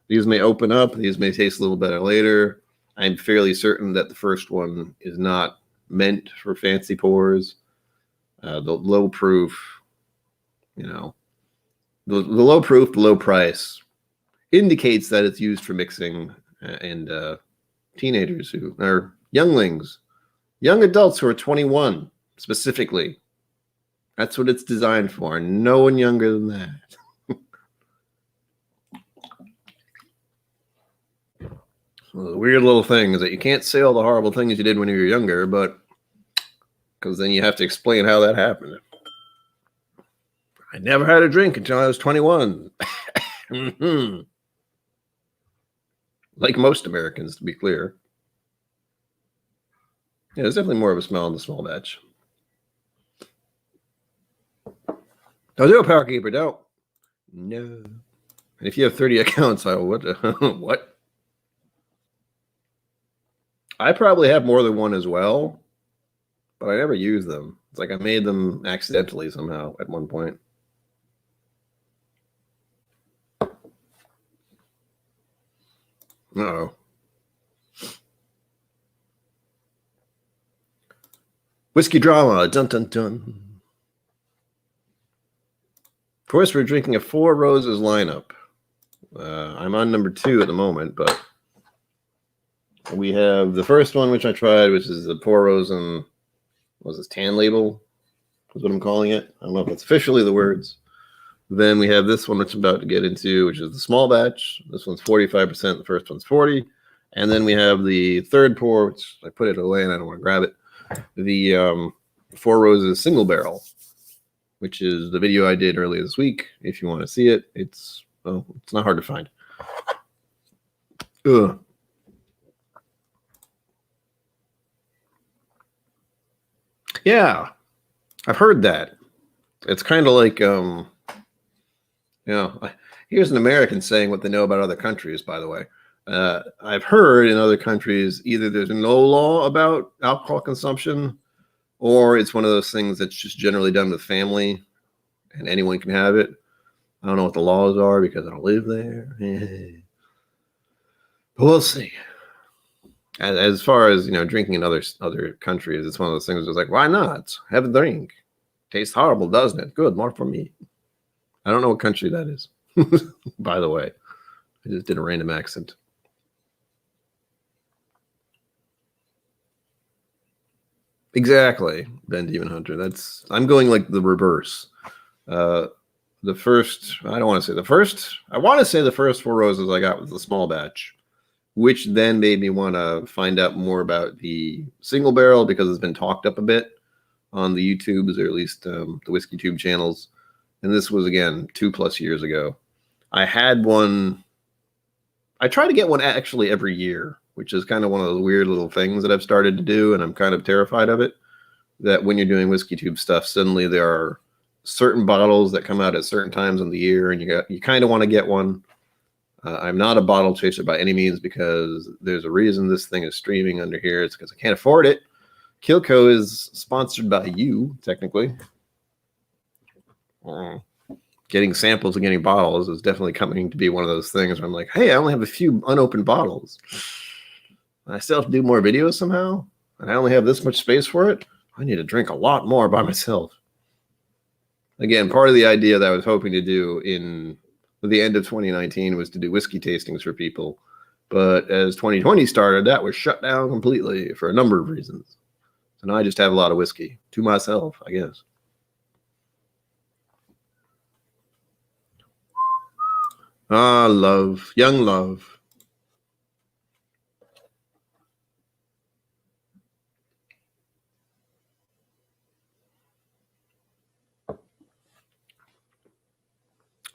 these may open up. These may taste a little better later. I'm fairly certain that the first one is not meant for fancy pours. The low proof, you know, the low proof, the low price indicates that it's used for mixing and teenagers who are younglings, young adults who are 21 specifically. That's what it's designed for. No one younger than that. The weird little things that you can't say all the horrible things you did when you were younger, but because then you have to explain how that happened. I never had a drink until I was 21. Like most Americans, to be clear. Yeah, there's definitely more of a smell in the small batch. Don't do it, Power Keeper. Don't. No. And if you have 30 accounts, I will. What? I probably have more than one as well, but I never use them. It's like I made them accidentally somehow at one point. Uh-oh. Whiskey drama. Dun, dun, dun. Of course, we're drinking a Four Roses lineup. I'm on number 2 at the moment, but we have the first one, which I tried, which is the Four Rose and what was this, tan label? Is what I'm calling it. I don't know if that's officially the words. Then we have this one, which I'm about to get into, which is the small batch. This one's 45%. The first one's 40. And then we have the third pour, which I put it away and I don't want to grab it. The Four Roses single barrel, which is the video I did earlier this week. If you want to see it, it's not hard to find. Ugh. Yeah, I've heard that. It's kind of like, here's an American saying what they know about other countries, by the way. I've heard in other countries, either there's no law about alcohol consumption, or it's one of those things that's just generally done with family and anyone can have it. I don't know what the laws are because I don't live there. But we'll see. As far as, drinking in other countries, it's one of those things that's like, why not? Have a drink. Tastes horrible, doesn't it? Good, more for me. I don't know what country that is, by the way. I just did a random accent. Exactly, Ben Demon Hunter. I'm going like the reverse. I want to say the first Four Roses I got was the small batch, which then made me want to find out more about the single barrel because it's been talked up a bit on the YouTubes, or at least the Whiskey Tube channels. And this was, again, 2+ years ago. I had one. I try to get one actually every year, which is kind of one of those weird little things that I've started to do, and I'm kind of terrified of it. That when you're doing Whiskey Tube stuff, suddenly there are certain bottles that come out at certain times of the year, and you kind of want to get one. I'm not a bottle chaser by any means because there's a reason this thing is streaming under here. It's because I can't afford it. KIllco is sponsored by you, technically. Getting samples and getting bottles is definitely coming to be one of those things where I'm like, hey, I only have a few unopened bottles. I still have to do more videos somehow, and I only have this much space for it. I need to drink a lot more by myself. Again, part of the idea that I was hoping to do in the end of 2019 was to do whiskey tastings for people. But as 2020 started, that was shut down completely for a number of reasons. So now I just have a lot of whiskey to myself, I guess. Ah, love, young love.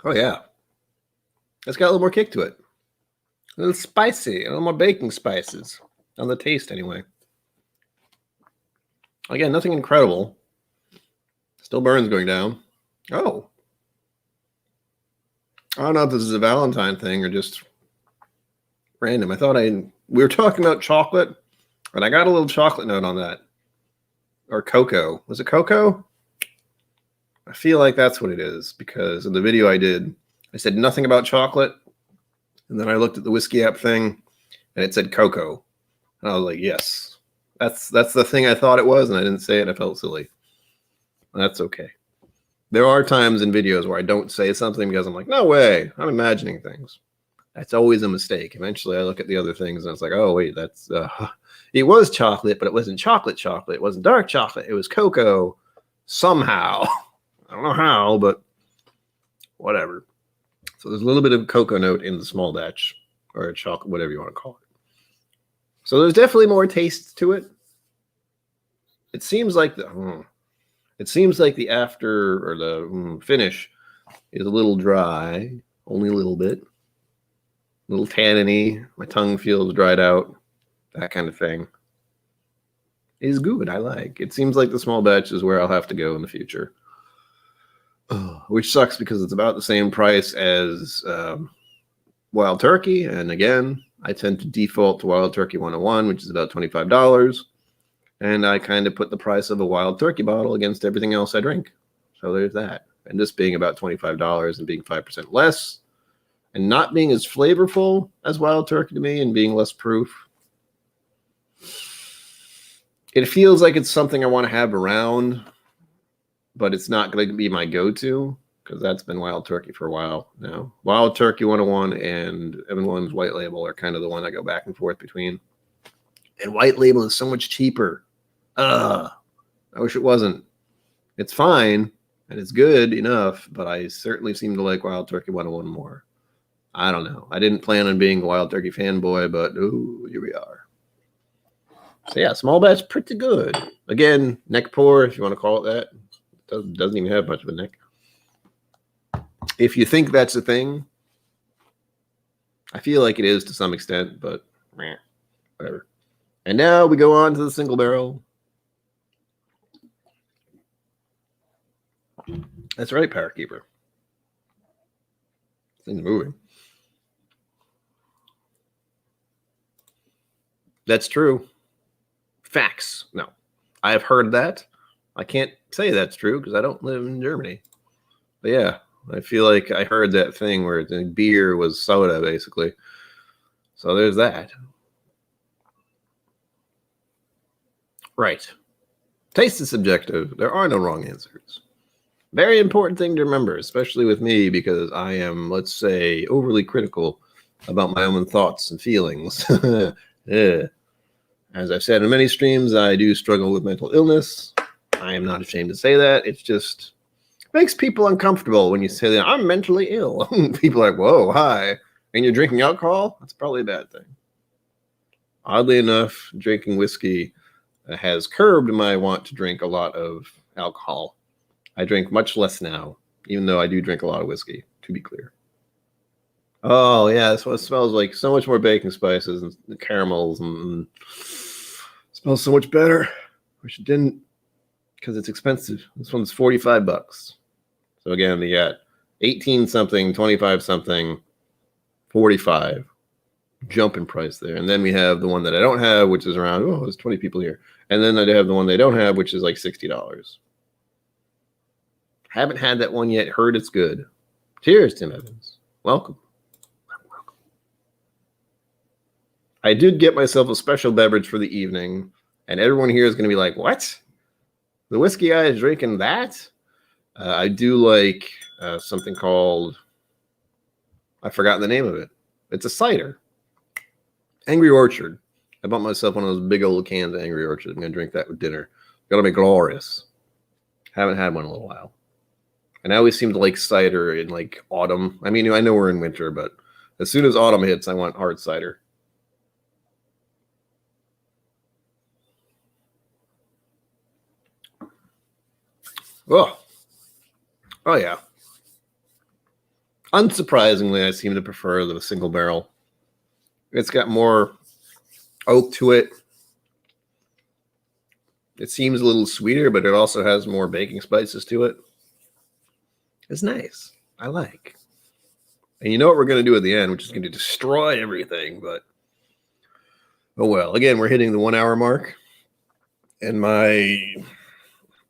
Oh, yeah. It's got a little more kick to it. A little spicy, a little more baking spices on the taste anyway. Again, nothing incredible. Still burns going down. Oh. I don't know if this is a Valentine thing or just random. We were talking about chocolate, and I got a little chocolate note on that. Or cocoa. Was it cocoa? I feel like that's what it is because in the video I did, I said nothing about chocolate. And then I looked at the Whizzky App thing and it said cocoa. And I was like, yes, that's the thing I thought it was. And I didn't say it. I felt silly. That's okay. There are times in videos where I don't say something because I'm like, no way, I'm imagining things. That's always a mistake. Eventually I look at the other things and it's like, oh, wait, it was chocolate, but it wasn't chocolate. It wasn't dark chocolate. It was cocoa somehow. I don't know how, but whatever. So there's a little bit of cocoa note in the small batch or chocolate, whatever you want to call it. So there's definitely more taste to it. It seems like the after or the finish is a little dry, only a little bit, a little tanniny. My tongue feels dried out, that kind of thing. Is good. I like. It seems like the small batch is where I'll have to go in the future, which sucks because it's about the same price as Wild Turkey. And again, I tend to default to Wild Turkey 101, which is about $25. And I kind of put the price of a Wild Turkey bottle against everything else I drink. So there's that. And this being about $25 and being 5% less and not being as flavorful as Wild Turkey to me and being less proof. It feels like it's something I want to have around, but it's not going to be my go-to because that's been Wild Turkey for a while now. Wild Turkey 101 and M&M's White Label are kind of the one I go back and forth between. And White Label is so much cheaper. I wish it wasn't. It's fine and it's good enough, but I certainly seem to like Wild Turkey 101 more. I don't know. I didn't plan on being a Wild Turkey fanboy, but ooh, here we are. So yeah, small batch, pretty good. Again, neck pour, if you want to call it that. Doesn't even have much of a neck. If you think that's a thing, I feel like it is to some extent, but whatever. And now we go on to the single barrel. That's right, Parakeeper. This thing's moving. That's true. Facts. No, I have heard that. I can't say that's true because I don't live in Germany. But yeah, I feel like I heard that thing where the beer was soda, basically. So there's that. Right. Taste is subjective. There are no wrong answers. Very important thing to remember, especially with me, because I am, let's say, overly critical about my own thoughts and feelings. Yeah. As I've said in many streams, I do struggle with mental illness. I am not ashamed to say that. It's just makes people uncomfortable when you say that I'm mentally ill. People are like, whoa, hi. And you're drinking alcohol? That's probably a bad thing. Oddly enough, drinking whiskey has curbed my want to drink a lot of alcohol. I drink much less now, even though I do drink a lot of whiskey, to be clear. Oh, yeah, that's what it smells like. So much more baking spices and caramels. And smells so much better. Wish it didn't, because it's expensive. This one's $45. So again, we got 18 something, 25 something, 45. Jump in price there. And then we have the one that I don't have, which is around, there's 20 people here. And then I have the one they don't have, which is like $60. Haven't had that one yet. Heard it's good. Cheers, Tim Evans. Welcome. I did get myself a special beverage for the evening, and everyone here is going to be like, what? The whiskey guy is drinking that? I do like something called, I've forgotten the name of it. It's a cider. Angry Orchard. I bought myself one of those big old cans of Angry Orchard. I'm going to drink that with dinner. It's going to be glorious. Haven't had one in a little while. And I always seem to like cider in like autumn. I mean, I know we're in winter, but as soon as autumn hits, I want hard cider. Oh yeah. Unsurprisingly, I seem to prefer the single barrel. It's got more oak to it. It seems a little sweeter, but it also has more baking spices to it. It's nice. I like. And you know what we're going to do at the end, which is going to destroy everything, but oh well. Again, we're hitting the 1 hour mark. And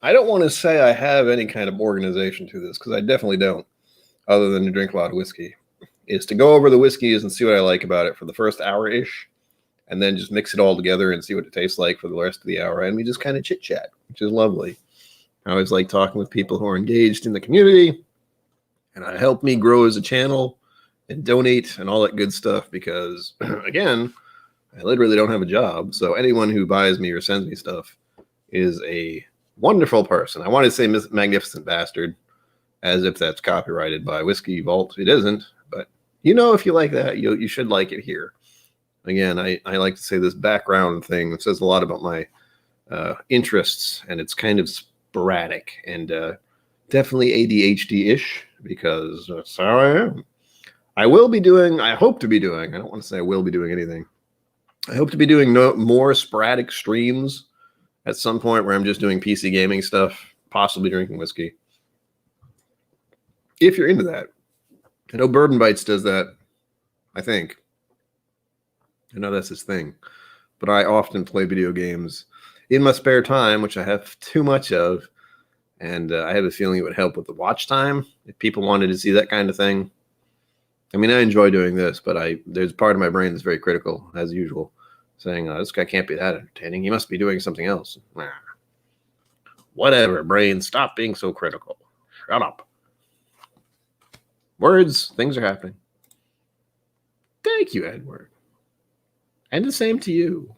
I don't want to say I have any kind of organization to this, because I definitely don't, other than to drink a lot of whiskey, is to go over the whiskeys and see what I like about it for the first hour-ish, and then just mix it all together and see what it tastes like for the rest of the hour. And we just kind of chit-chat, which is lovely. I always like talking with people who are engaged in the community, and it helped me grow as a channel and donate and all that good stuff because, again, I literally don't have a job. So anyone who buys me or sends me stuff is a wonderful person. I want to say magnificent bastard, as if that's copyrighted by Whiskey Vault. It isn't, but if you like that, you should like it here. Again, I like to say this background thing that says a lot about my interests, and it's kind of sporadic and definitely ADHD-ish because that's how I am. I hope to be doing, I don't want to say I will be doing anything. I hope to be doing more sporadic streams at some point where I'm just doing PC gaming stuff, possibly drinking whiskey. If you're into that. I know Bourbon Bites does that, I think. I know that's his thing. But I often play video games in my spare time, which I have too much of. And I have a feeling it would help with the watch time if people wanted to see that kind of thing. I mean, I enjoy doing this, but there's part of my brain that's very critical, as usual, saying, this guy can't be that entertaining. He must be doing something else. Nah. Whatever, brain, stop being so critical. Shut up. Words, things are happening. Thank you, Edward. And the same to you.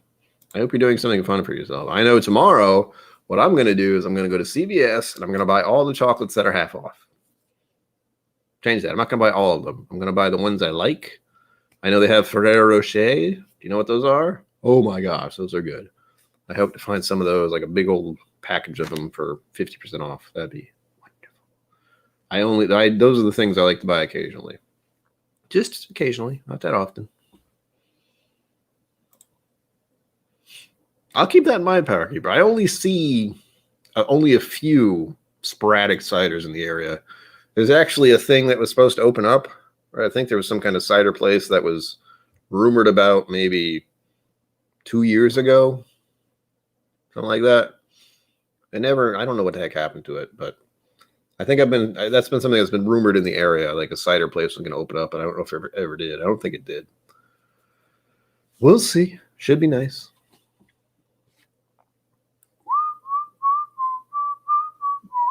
I hope you're doing something fun for yourself. I know tomorrow, what I'm going to do is I'm going to go to CVS and I'm going to buy all the chocolates that are half off. Change that. I'm not going to buy all of them. I'm going to buy the ones I like. I know they have Ferrero Rocher. Do you know what those are? Oh my gosh, those are good. I hope to find some of those, like a big old package of them for 50% off. That'd be wonderful. Those are the things I like to buy occasionally. Just occasionally, not that often. I'll keep that in mind, Power Keeper. I only see only a few sporadic ciders in the area. There's actually a thing that was supposed to open up. Or I think there was some kind of cider place that was rumored about maybe 2 years ago. Something like that. I don't know what the heck happened to it, but I think that's been something that's been rumored in the area, like a cider place was going to open up, and I don't know if it ever did. I don't think it did. We'll see. Should be nice.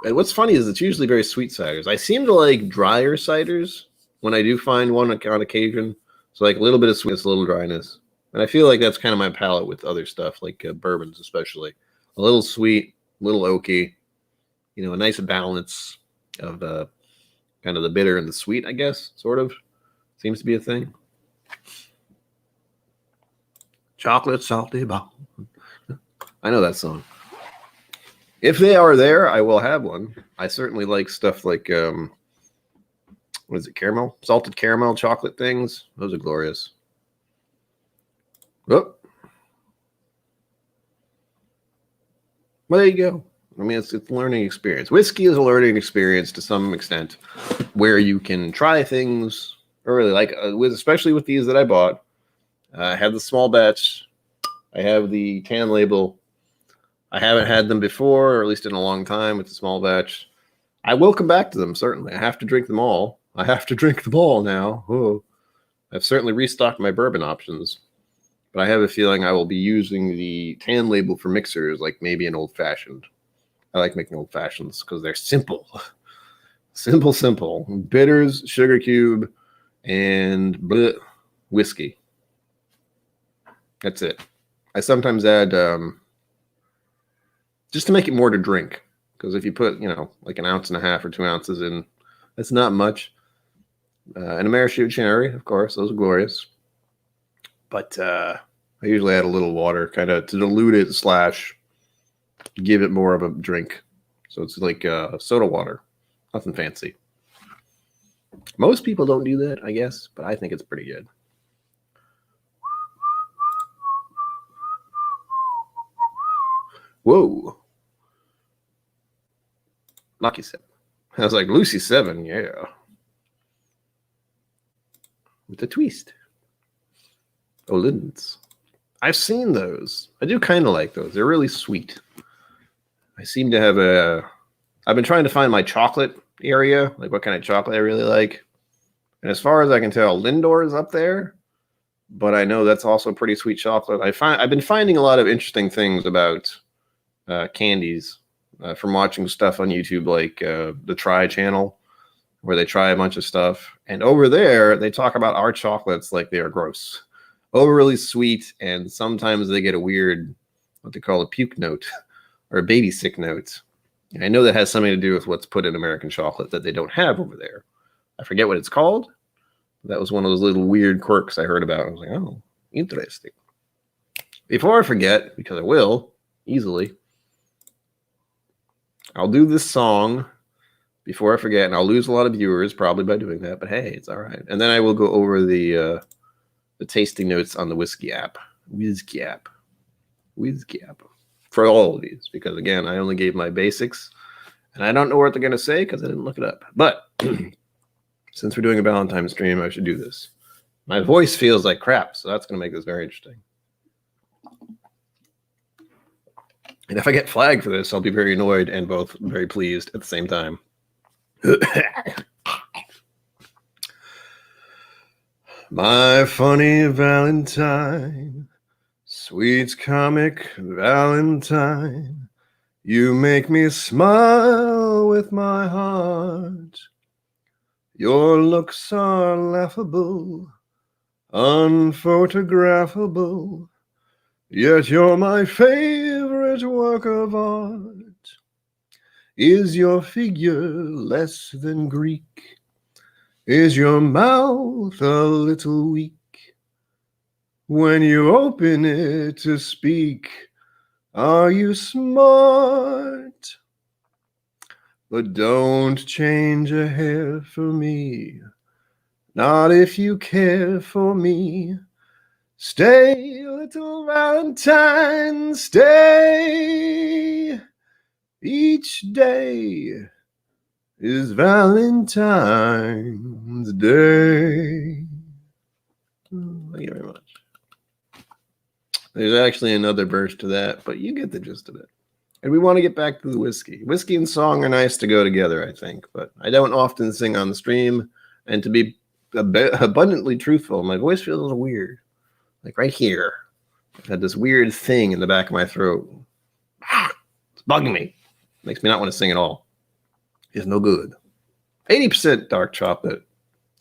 And what's funny is it's usually very sweet ciders. I seem to like drier ciders when I do find one on occasion. So like a little bit of sweetness, a little dryness. And I feel like that's kind of my palate with other stuff, like bourbons especially. A little sweet, a little oaky, a nice balance of kind of the bitter and the sweet, I guess, sort of. Seems to be a thing. Chocolate salty bomb. I know that song. If they are there, I will have one. I certainly like stuff like, what is it, caramel? Salted caramel chocolate things. Those are glorious. Oh. Well, there you go. I mean, it's a learning experience. Whiskey is a learning experience to some extent where you can try things early, like especially with these that I bought. I have the small batch. I have the tan label. I haven't had them before, or at least in a long time with the small batch. I will come back to them, certainly. I have to drink them all. I have to drink them all now. Oh. I've certainly restocked my bourbon options. But I have a feeling I will be using the tan label for mixers, like maybe an old-fashioned. I like making old-fashions because they're simple. Simple. Bitters, sugar cube, and whiskey. That's it. I sometimes add... just to make it more to drink. Because if you put, like an ounce and a half or 2 ounces in, that's not much. And a maraschino cherry, of course. Those are glorious. But I usually add a little water kind of to dilute it / give it more of a drink. So it's like soda water. Nothing fancy. Most people don't do that, I guess. But I think it's pretty good. Whoa. Lucky 7. I was like, Lucy 7, yeah. With a twist. Olins. I've seen those. I do kind of like those. They're really sweet. I seem to have I've been trying to find my chocolate area, like what kind of chocolate I really like. And as far as I can tell, Lindor is up there. But I know that's also pretty sweet chocolate. I've been finding a lot of interesting things about candies from watching stuff on YouTube, like the Try channel, where they try a bunch of stuff. And over there, they talk about our chocolates like they are gross, overly sweet, and sometimes they get a weird, what they call a puke note or a baby sick note. And I know that has something to do with what's put in American chocolate that they don't have over there. I forget what it's called. That was one of those little weird quirks I heard about. I was like, oh, Interesting. Before I forget, because I will easily, I'll do this song before I forget, and I'll lose a lot of viewers probably by doing that. But hey, it's all right. And then I will go over the tasting notes on the Whizzky app. Whizzky app for all of these, because again, I only gave my basics, and I don't know what they're gonna say because I didn't look it up. But since we're doing a Valentine stream, I should do this. My voice feels like crap, so that's gonna make this very interesting. And if I get flagged for this, I'll be very annoyed and both very pleased at the same time. My funny Valentine, sweet comic Valentine, you make me smile with my heart. Your looks are laughable, unphotographable, yet you're my favorite work of art. Is your figure less than Greek? Is your mouth a little weak? When you open it to speak, are you smart? But don't change a hair for me, not if you care for me. Stay, little Valentine, stay. Each day is Valentine's Day. Thank you very much. There's actually another verse to that, but you get the gist of it. And we want to get back to the whiskey. Whiskey and song are nice to go together, I think, but I don't often sing on the stream. And to be abundantly truthful, my voice feels a little weird. Like right here. I've had this weird thing in the back of my throat. It's bugging me. Makes me not want to sing at all. It's no good. 80% dark chocolate.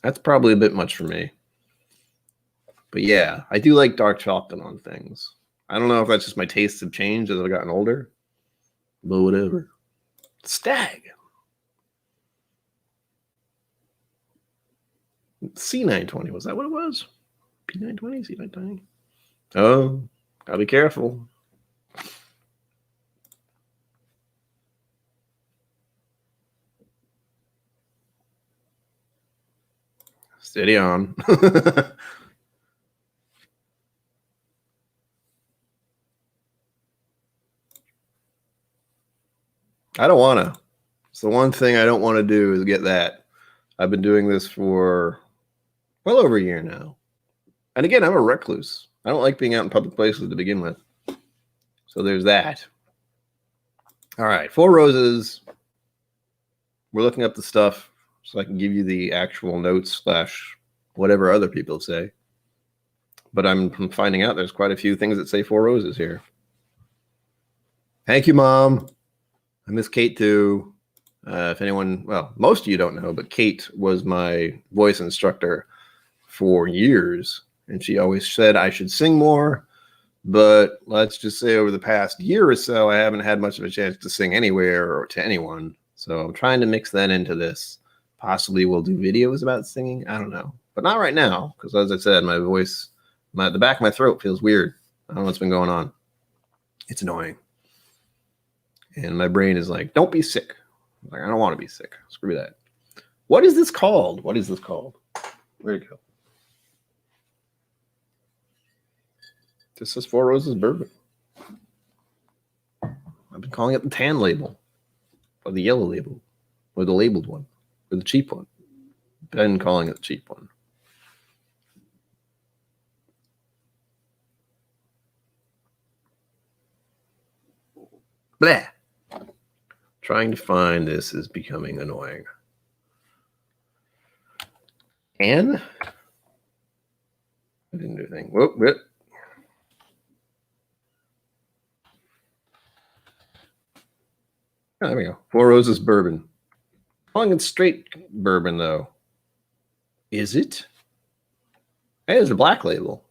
That's probably a bit much for me. But yeah, I do like dark chocolate on things. I don't know if that's just my tastes have changed as I've gotten older. But whatever. Stag. C920. Was that what it was? P920? C920? Oh, gotta be careful. Steady on. I don't want to. It's the one thing I don't want to do is get that. I've been doing this for well over a year now. And again, I'm a recluse. I don't like being out in public places to begin with. So there's that. All right, Four Roses. We're looking up the stuff so I can give you the actual notes / whatever other people say. But I'm finding out there's quite a few things that say Four Roses here. Thank you, Mom. I miss Kate too. If anyone, well, most of you don't know, but Kate was my voice instructor for years. And she always said I should sing more. But let's just say over the past year or so, I haven't had much of a chance to sing anywhere or to anyone. So I'm trying to mix that into this. Possibly we'll do videos about singing. I don't know. But not right now. Because as I said, my voice, the back of my throat feels weird. I don't know what's been going on. It's annoying. And my brain is like, don't be sick. I'm like, I don't want to be sick. Screw that. What is this called? What is this called? Where'd it go? This is Four Roses Bourbon. I've been calling it the tan label, or the yellow label, or the labeled one, or the cheap one. Been calling it the cheap one. Blah. Trying to find this is becoming annoying. And I didn't do anything. Whoop, whoop. Oh, there we go. Four Roses Bourbon. Calling it straight bourbon, though. Is it? Hey, there's a black label.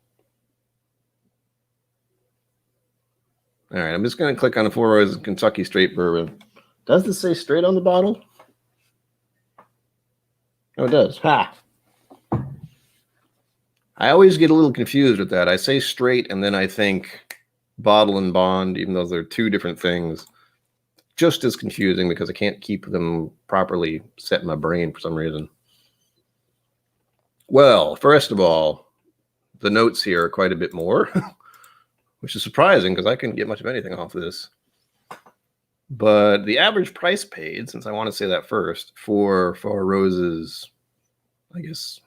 All right, I'm just going to click on the Four Roses Kentucky Straight Bourbon. Does this say straight on the bottle? Oh, it does. Ha! I always get a little confused with that. I say straight and then I think bottle and bond, even though they're two different things. Just as confusing because I can't keep them properly set in my brain for some reason. Well, first of all, the notes here are quite a bit more, which is surprising because I couldn't get much of anything off of this. But the average price paid, since I want to say that first, for Rose's, I guess,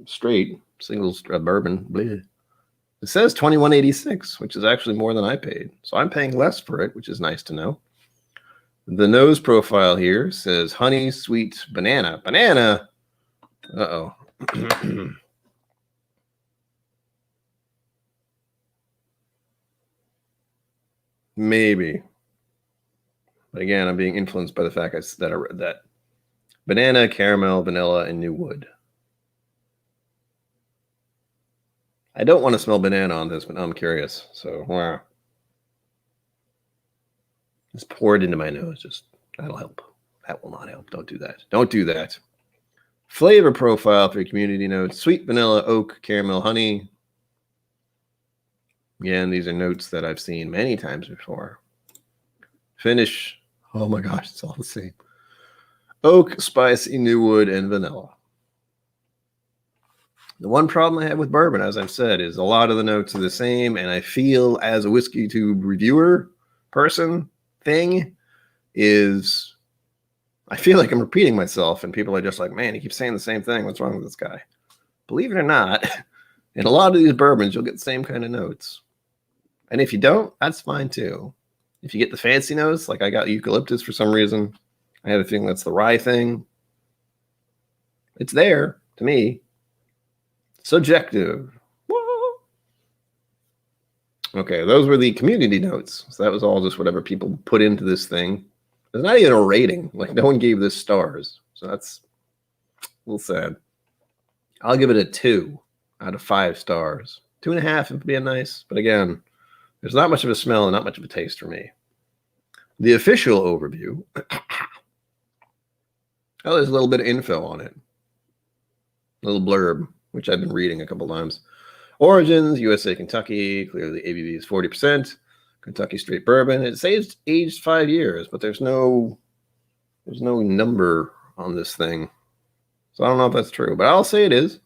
straight singles bourbon, bleh, it says $21.86, which is actually more than I paid. So I'm paying less for it, which is nice to know. The nose profile here says honey, sweet, banana. Banana? Uh-oh. Maybe. But again, I'm being influenced by the fact that I read that. Banana, caramel, vanilla, and new wood. I don't want to smell banana on this, but I'm curious. So, wow. Just pour it into my nose. Just, that'll help. That will not help. Don't do that. Don't do that. Flavor profile for your community notes. Sweet vanilla, oak, caramel, honey. Again, these are notes that I've seen many times before. Finish. Oh my gosh, it's all the same. Oak, spicy, new wood, and vanilla. The one problem I have with bourbon, as I've said, is a lot of the notes are the same, and I feel as a Whiskey Tube reviewer person thing is I feel like I'm repeating myself, and people are just like, man, he keeps saying the same thing. What's wrong with this guy? Believe it or not, in a lot of these bourbons, you'll get the same kind of notes. And if you don't, that's fine too. If you get the fancy notes, like I got eucalyptus for some reason, I have a feeling that's the rye thing. It's there to me. Subjective. Whoa. Okay, those were the community notes. So that was all just whatever people put into this thing. There's not even a rating. Like, no one gave this stars. So that's a little sad. I'll give it a 2 out of 5 stars. 2.5 would be nice. But again, there's not much of a smell and not much of a taste for me. The official overview. Oh, there's a little bit of info on it. A little blurb, which I've been reading a couple times. Origins, USA, Kentucky. Clearly, the ABV is 40%. Kentucky straight bourbon. It's aged 5 years, but there's no number on this thing. So I don't know if that's true, but I'll say it is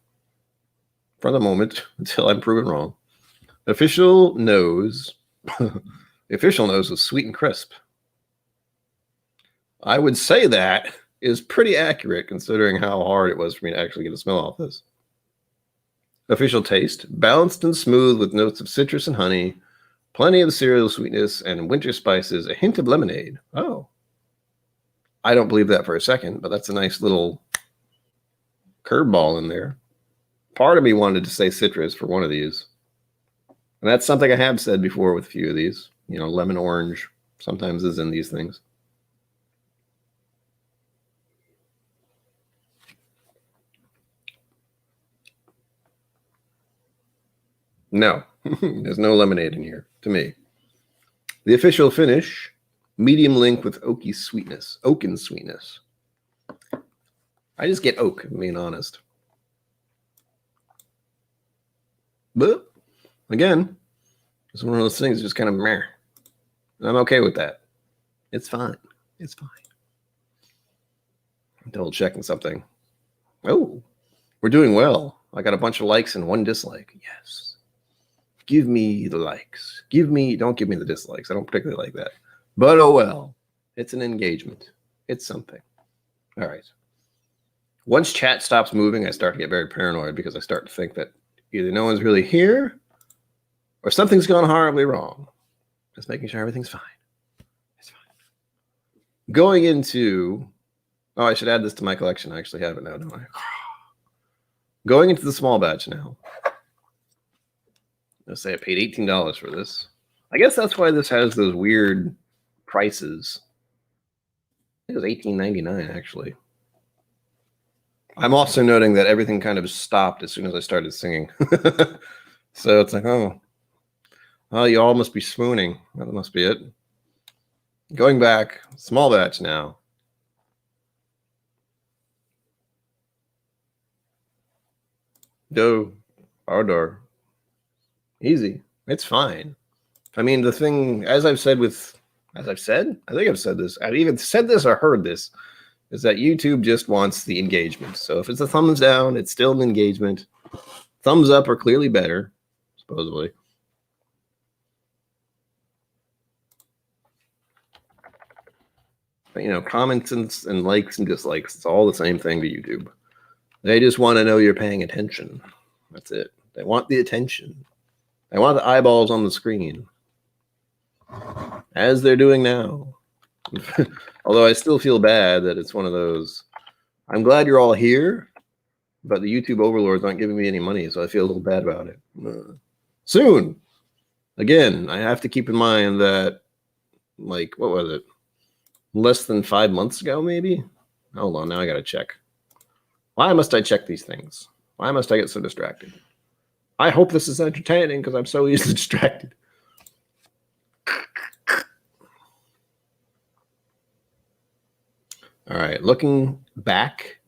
for the moment until I'm proven wrong. The official nose. The official nose was sweet and crisp. I would say that is pretty accurate considering how hard it was for me to actually get a smell off this. Official taste, balanced and smooth with notes of citrus and honey, plenty of cereal sweetness and winter spices, a hint of lemonade. Oh. I don't believe that for a second, but that's a nice little curveball in there. Part of me wanted to say citrus for one of these. And that's something I have said before with a few of these. You know, lemon orange sometimes is in these things. No, there's no lemonade in here to me. The official finish, medium link with oaky sweetness, oaken sweetness. I just get oak, if I'm being honest. But again, it's one of those things just kind of meh. I'm okay with that. It's fine. It's fine. I'm double checking something. Oh, we're doing well. I got a bunch of likes and 1 dislike. Yes. Give me the likes. Don't give me the dislikes. I don't particularly like that. But oh well. It's an engagement. It's something. All right. Once chat stops moving, I start to get very paranoid because I start to think that either no one's really here or something's gone horribly wrong. Just making sure everything's fine. It's fine. Going into... Oh, I should add this to my collection. I actually have it now, don't I? Going into the small batch now. Let's say I paid $18 for this. I guess that's why this has those weird prices. It was $18.99 actually. I'm also noting that everything kind of stopped as soon as I started singing. So it's like, oh, you all must be swooning. That must be it. Going back, small batch now. Go. Ardor. Easy. It's fine. I mean, the thing, as I've said, I think I've said this. I've even said this or heard this, is that YouTube just wants the engagement. So if it's a thumbs down, it's still an engagement. Thumbs up are clearly better, supposedly. But, you know, comments and likes and dislikes, it's all the same thing to YouTube. They just want to know you're paying attention. That's it. They want the attention. They want the eyeballs on the screen. As they're doing now. Although I still feel bad that it's one of those, I'm glad you're all here, but the YouTube overlords aren't giving me any money, so I feel a little bad about it. Soon. Again, I have to keep in mind that, like, what was it? Less than 5 months ago, maybe? Hold on, now I gotta check. Why must I check these things? Why must I get so distracted? I hope this is entertaining because I'm so easily distracted. All right, looking back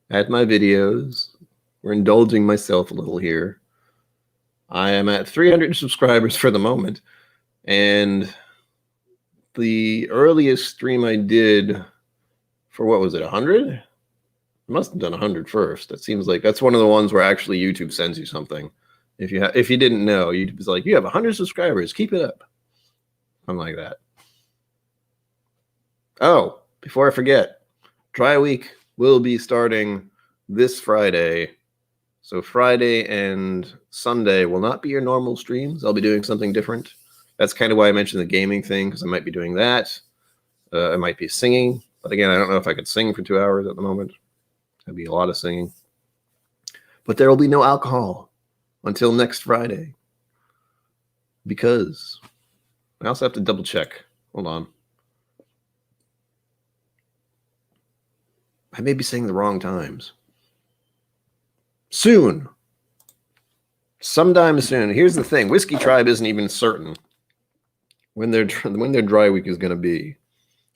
at my videos, we're indulging myself a little here. I am at 300 subscribers for the moment, and the earliest stream I did for, what was it, 100? I must have done 100 first. That seems like that's one of the ones where actually YouTube sends you something. If you didn't know, YouTube's like, you have 100 subscribers, keep it up. Something like that. Oh, before I forget, Dry Week will be starting this Friday. So Friday and Sunday will not be your normal streams. I'll be doing something different. That's kind of why I mentioned the gaming thing, because I might be doing that. I might be singing. But again, I don't know if I could sing for 2 hours at the moment. That'd be a lot of singing. But there will be no alcohol until next Friday. Because I also have to double check. Hold on. I may be saying the wrong times. Soon. Sometime soon. Here's the thing. Whiskey Tribe isn't even certain when their dry week is going to be.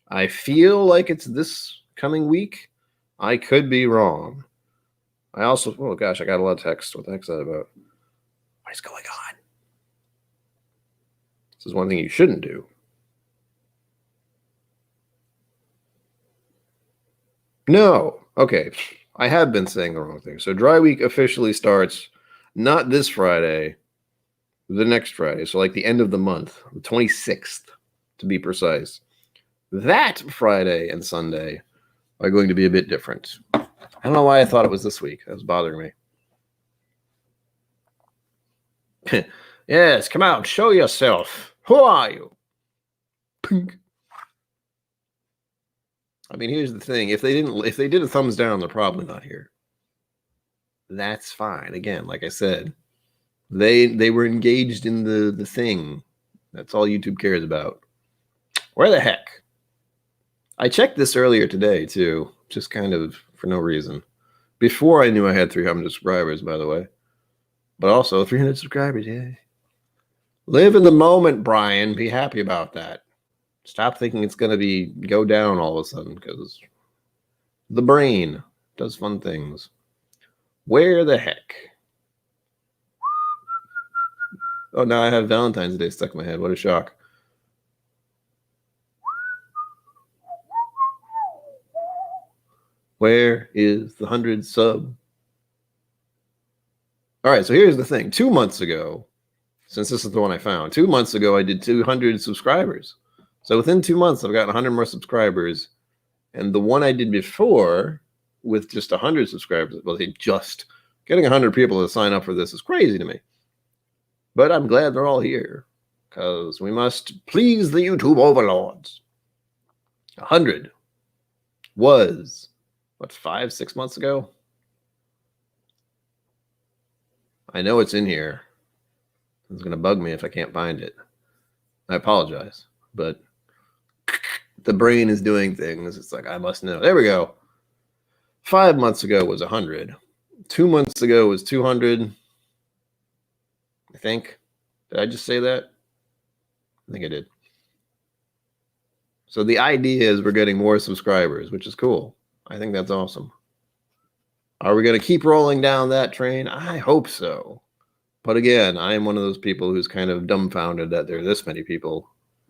I feel like it's this coming week. I could be wrong. I also, oh gosh, I got a lot of text. What the heck's that about? What is going on? This is one thing you shouldn't do. No. Okay. I have been saying the wrong thing. So Dry Week officially starts not this Friday, the next Friday. So like the end of the month, the 26th to be precise. That Friday and Sunday are going to be a bit different. I don't know why I thought it was this week. That was bothering me. Yes, come out, show yourself. Who are you? Pink. I mean, here's the thing. If they did a thumbs down, they're probably not here. That's fine. Again, like I said, they were engaged in the thing. That's all YouTube cares about. Where the heck? I checked this earlier today, too, just kind of for no reason. Before I knew I had 300 subscribers, by the way. But also 300 subscribers, yeah. Live in the moment, Brian. Be happy about that. Stop thinking it's going to go down all of a sudden, because the brain does fun things. Where the heck? Oh, now I have Valentine's Day stuck in my head. What a shock. Where is the 100 sub? All right, so here's the thing. 2 months ago, since this is the one I found, 2 months ago I did 200 subscribers. So within 2 months, I've gotten 100 more subscribers. And the one I did before with just 100 subscribers, well, getting 100 people to sign up for this is crazy to me. But I'm glad they're all here, because we must please the YouTube overlords. 100 was, what, 5-6 months ago? I know it's in here. It's going to bug me if I can't find it. I apologize, but the brain is doing things. It's like, I must know. There we go. 5 months ago was 100. 2 months ago was 200. I think. Did I just say that? I think I did. So the idea is we're getting more subscribers, which is cool. I think that's awesome. Are we going to keep rolling down that train? I hope so. But again, I am one of those people who's kind of dumbfounded that there are this many people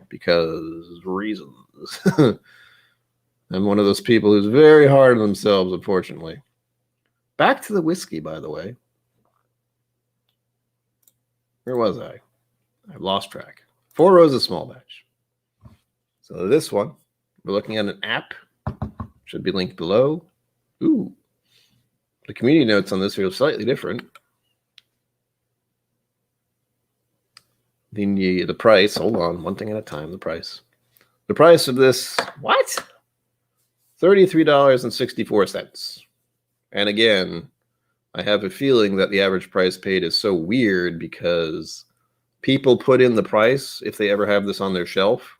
because reasons. I'm one of those people who's very hard on themselves, unfortunately. Back to the whiskey, by the way. Where was I? I've lost track. Four Roses small batch. So this one, we're looking at an app. Should be linked below. Ooh. The community notes on this are slightly different. The price, hold on, one thing at a time, the price. The price of this, what? $33.64. And again, I have a feeling that the average price paid is so weird because people put in the price if they ever have this on their shelf.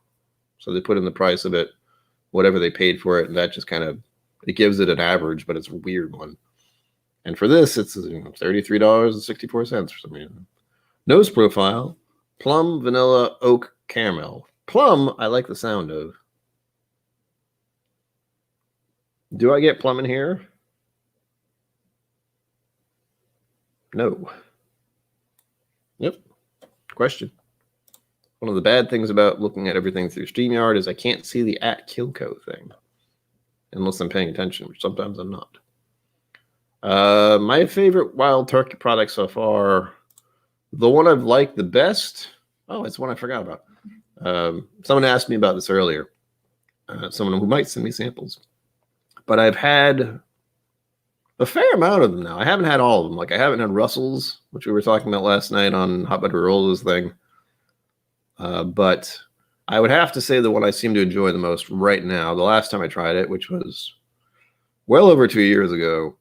So they put in the price of it, whatever they paid for it, and that just kind of, it gives it an average, but it's a weird one. And for this, it's $33.64 for some reason. Nose profile, plum, vanilla, oak, caramel. Plum, I like the sound of. Do I get plum in here? No. Yep. Question. One of the bad things about looking at everything through StreamYard is I can't see the @KIllco thing unless I'm paying attention, which sometimes I'm not. My favorite wild turkey product so far, the one I've liked the best. Oh, it's one I forgot about. Someone asked me about this earlier. Someone who might send me samples. But I've had a fair amount of them now. I haven't had all of them. Like I haven't had Russell's, which we were talking about last night on Hot Butter Rolls thing. But I would have to say the one I seem to enjoy the most right now, the last time I tried it, which was well over 2 years ago,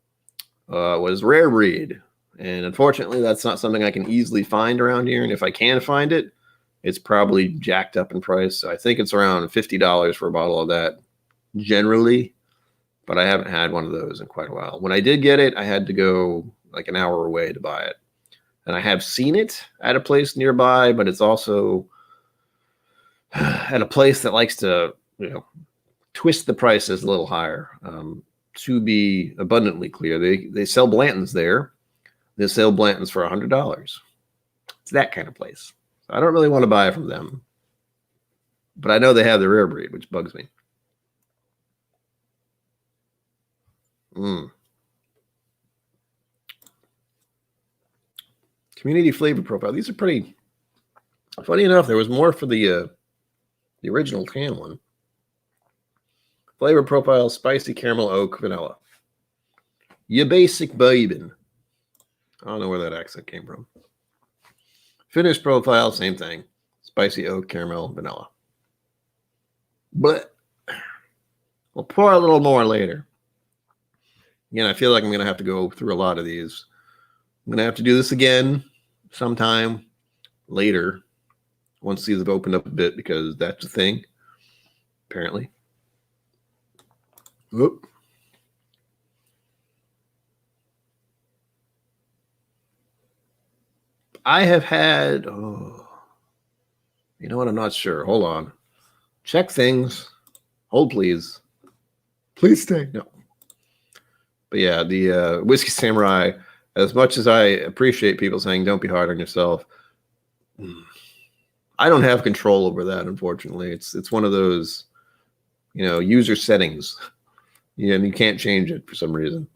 was Rare Breed. And unfortunately, that's not something I can easily find around here. And if I can find it, it's probably jacked up in price. So I think it's around $50 for a bottle of that generally. But I haven't had one of those in quite a while. When I did get it, I had to go like an hour away to buy it. And I have seen it at a place nearby, but it's also at a place that likes to, twist the prices a little higher. To be abundantly clear, they sell Blantons there. They sell Blantons for $100. It's that kind of place. I don't really want to buy from them. But I know they have the Rare Breed, which bugs me. Community flavor profile. These are pretty funny enough. There was more for the original can one. Flavor profile: spicy caramel, oak, vanilla. Your basic bourbon. I don't know where that accent came from. Finish profile: same thing. Spicy oak, caramel, vanilla. But we'll pour a little more later. Again, I feel like I'm going to have to go through a lot of these. I'm going to have to do this again sometime later once these have opened up a bit because that's a thing, apparently. Whoop. I have had, you know what? I'm not sure. Hold on. Check things. Hold, please. Please stay. No. But yeah, the Whiskey Samurai, as much as I appreciate people saying don't be hard on yourself, I don't have control over that, unfortunately. It's one of those, user settings. And you can't change it for some reason.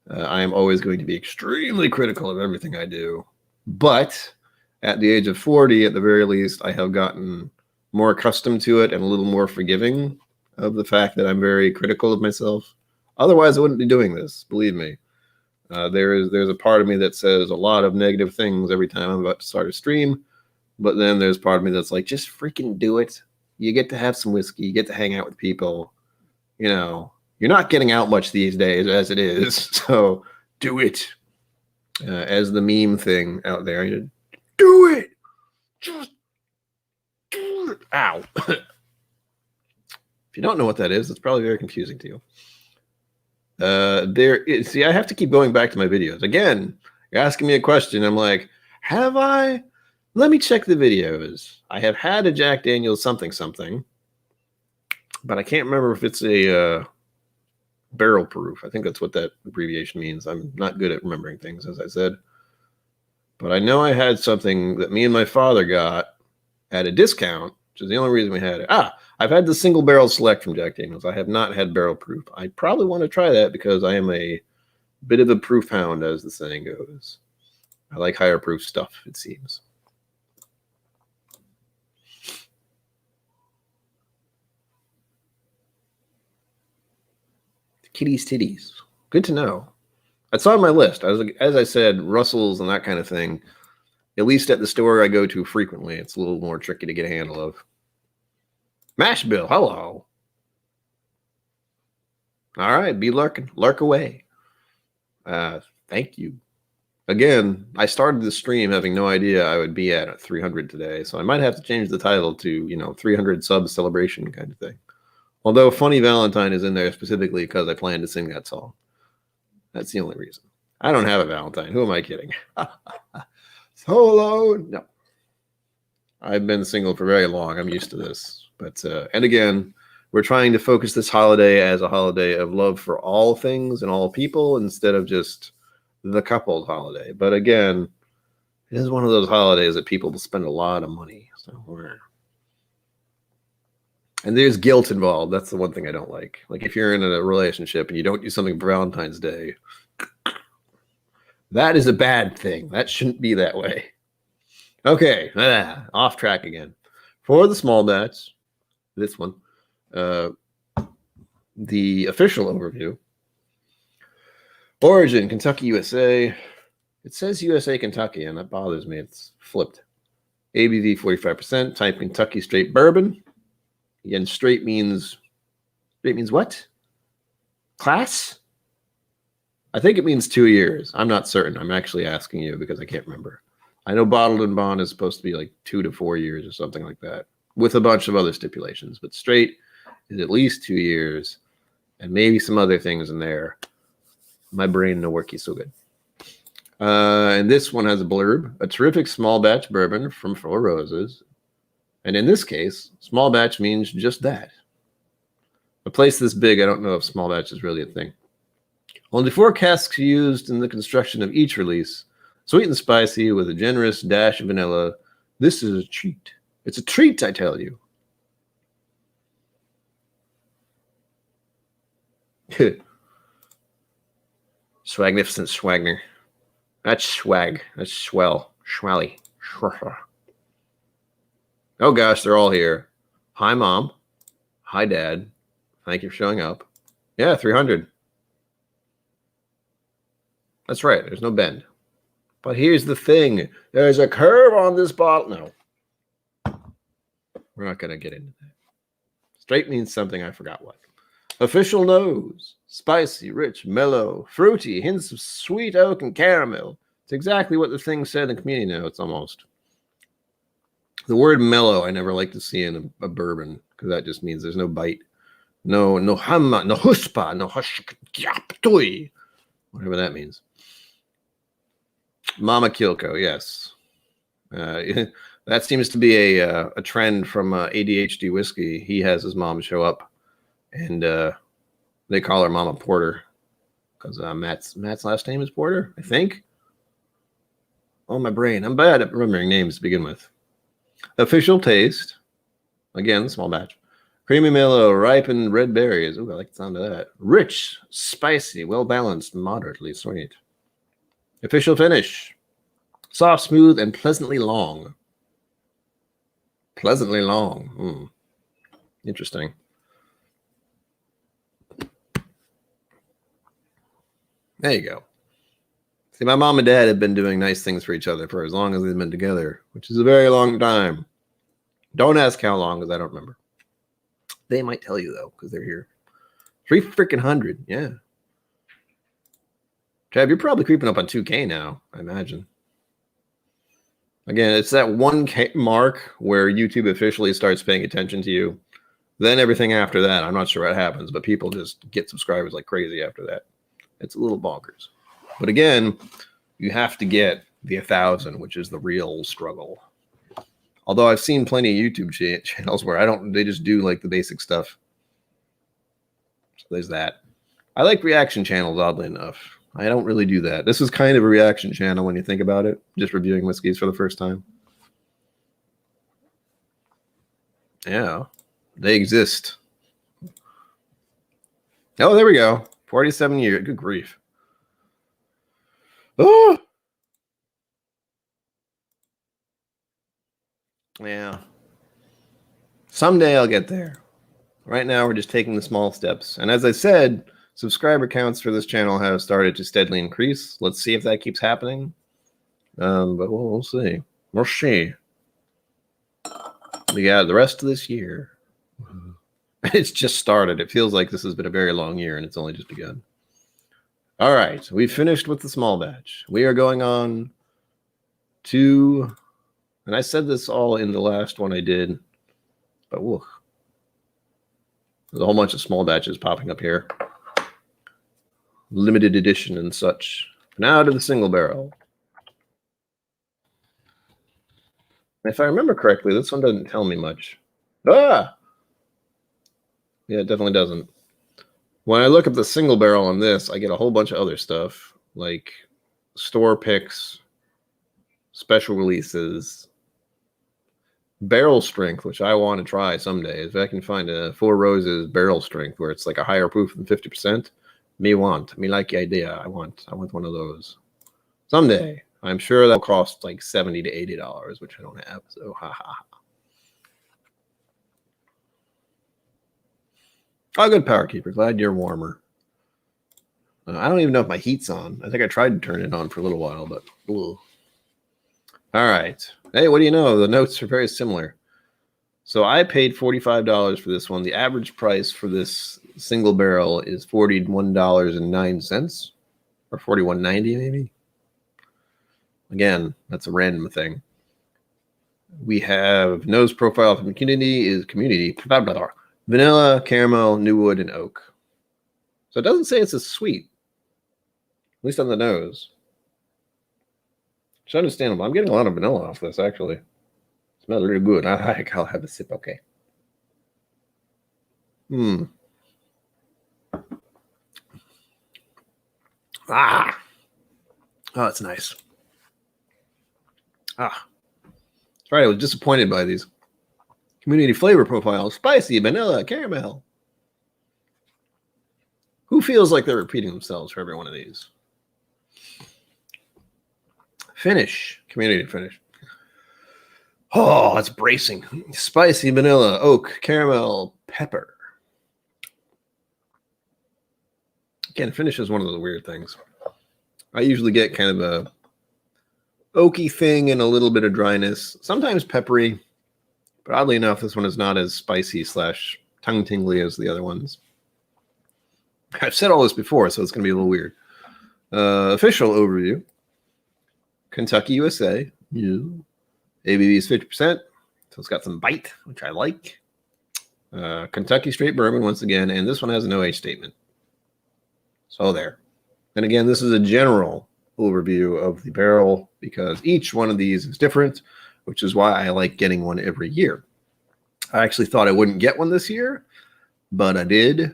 I am always going to be extremely critical of everything I do. But at the age of 40, at the very least, I have gotten more accustomed to it and a little more forgiving of the fact that I'm very critical of myself. Otherwise, I wouldn't be doing this, believe me. There's a part of me that says a lot of negative things every time I'm about to start a stream. But then there's part of me that's like, just freaking do it. You get to have some whiskey. You get to hang out with people. You're not getting out much these days as it is. So do it. As the meme thing out there. Do it. Just do it. Ow. If you don't know what that is, it's probably very confusing to you. See, I have to keep going back to my videos. Again, you're asking me a question. I'm like, have I? Let me check the videos. I have had a Jack Daniel's something, but I can't remember if it's a barrel proof. I think that's what that abbreviation means. I'm not good at remembering things, as I said. But I know I had something that me and my father got at a discount, which is the only reason we had it. I've had the single barrel select from Jack Daniels. I have not had barrel proof. I probably want to try that because I am a bit of a proof hound, as the saying goes. I like higher proof stuff, it seems. Kitty's titties. Good to know. That's on my list. As I said, Russell's and that kind of thing. At least at the store I go to frequently, it's a little more tricky to get a handle of. Mash Bill, hello. All right, be lurking. Lurk away. Thank you. Again, I started the stream having no idea I would be at 300 today, so I might have to change the title to, 300 sub celebration kind of thing. Although Funny Valentine is in there specifically because I plan to sing that song. That's the only reason. I don't have a Valentine. Who am I kidding? Solo. No. I've been single for very long. I'm used to this. But and again, we're trying to focus this holiday as a holiday of love for all things and all people instead of just the coupled holiday. But again, it is one of those holidays that people will spend a lot of money. And there's guilt involved. That's the one thing I don't like. Like if you're in a relationship and you don't do something for Valentine's Day, that is a bad thing. That shouldn't be that way. Okay, off track again. For the small batch, this one, the official overview. Origin, Kentucky, USA. It says USA, Kentucky, and that bothers me. It's flipped. ABV 45%. Type Kentucky straight bourbon. Again, straight means what? Class? I think it means 2 years. I'm not certain. I'm actually asking you because I can't remember. I know bottled and bond is supposed to be like 2 to 4 years or something like that, with a bunch of other stipulations. But straight is at least 2 years, and maybe some other things in there. My brain no worky so good. And this one has a blurb: a terrific small batch bourbon from Four Roses. And in this case, small batch means just that. A place this big, I don't know if small batch is really a thing. Only 4 casks used in the construction of each release. Sweet and spicy with a generous dash of vanilla. This is a treat. It's a treat, I tell you. Swagnificent Swagner. That's swag. That's swell. Schwally. Oh gosh, they're all here. Hi, Mom. Hi, Dad. Thank you for showing up. Yeah, 300. That's right. There's no bend. But here's the thing. There's a curve on this bottle. No. We're not going to get into that. Straight means something. I forgot what. Official nose. Spicy, rich, mellow, fruity, hints of sweet oak and caramel. It's exactly what the thing said in the community notes almost. The word mellow I never like to see in a bourbon because that just means there's no bite. No hamma, no huspa, no hushkaptui. Whatever that means. Mama KIllco, yes. That seems to be a trend from ADHD Whiskey. He has his mom show up, and they call her Mama Porter because Matt's last name is Porter, I think. Oh, my brain. I'm bad at remembering names to begin with. Official taste. Again, small batch. Creamy mellow, ripened red berries. Ooh, I like the sound of that. Rich, spicy, well-balanced, moderately sweet. Official finish. Soft, smooth, and pleasantly long. Pleasantly long. Interesting. There you go. See, my mom and dad have been doing nice things for each other for as long as they've been together, which is a very long time. Don't ask how long, because I don't remember. They might tell you, though, because they're here. 300, yeah. Trav, you're probably creeping up on 2K now, I imagine. Again, it's that 1K mark where YouTube officially starts paying attention to you. Then everything after that, I'm not sure what happens, but people just get subscribers like crazy after that. It's a little bonkers. But again, you have to get the 1,000, which is the real struggle. Although I've seen plenty of YouTube channels where they just do like the basic stuff. So there's that. I like reaction channels, oddly enough. I don't really do that. This was kind of a reaction channel when you think about it, just reviewing whiskeys for the first time. Yeah, they exist. Oh, there we go. 47 years. Good grief. Oh! Yeah. Someday I'll get there. Right now, we're just taking the small steps. And as I said, subscriber counts for this channel have started to steadily increase. Let's see if that keeps happening. But we'll see. We'll see. We got the rest of this year. It's just started. It feels like this has been a very long year, and it's only just begun. All right. We finished with the small batch. We are going on to, and I said this all in the last one I did, but whoa. There's a whole bunch of small batches popping up here. Limited edition and such. Now to the single barrel. If I remember correctly, this one doesn't tell me much. Ah! Yeah, it definitely doesn't. When I look at the single barrel on this, I get a whole bunch of other stuff, like store picks, special releases, barrel strength, which I want to try someday. If I can find a Four Roses barrel strength where it's like a higher proof than 50%, me like the idea. I want one of those someday. I'm sure that'll cost like $70 to $80, which I don't have. So ha. Oh, good Power Keeper. Glad you're warmer. I don't even know if my heat's on. I think I tried to turn it on for a little while, but ugh. All right. Hey, what do you know? The notes are very similar. So I paid $45 for this one. The average price for this single barrel is $41.09 or $41.90 maybe. Again, that's a random thing. We have nose profile from community. Blah, blah, blah. Vanilla, caramel, new wood, and oak. So it doesn't say it's a sweet, at least on the nose. It's understandable. I'm getting a lot of vanilla off this, actually. It smells really good. I'll have a sip, okay. Ah. Oh, it's nice. Ah. That's right. I was disappointed by these. Community flavor profile, spicy, vanilla, caramel. Who feels like they're repeating themselves for every one of these? Finish. Community finish. Oh, it's bracing. Spicy, vanilla, oak, caramel, pepper. Again, finish is one of the weird things. I usually get kind of a oaky thing and a little bit of dryness. Sometimes peppery. But oddly enough, this one is not as spicy / tongue-tingly as the other ones. I've said all this before, so it's going to be a little weird. Official overview. Kentucky, USA. Yeah. ABV is 50%, so it's got some bite, which I like. Kentucky straight bourbon once again, and this one has an OH statement. So there. And again, this is a general overview of the barrel because each one of these is different, which is why I like getting one every year. I actually thought I wouldn't get one this year, but I did.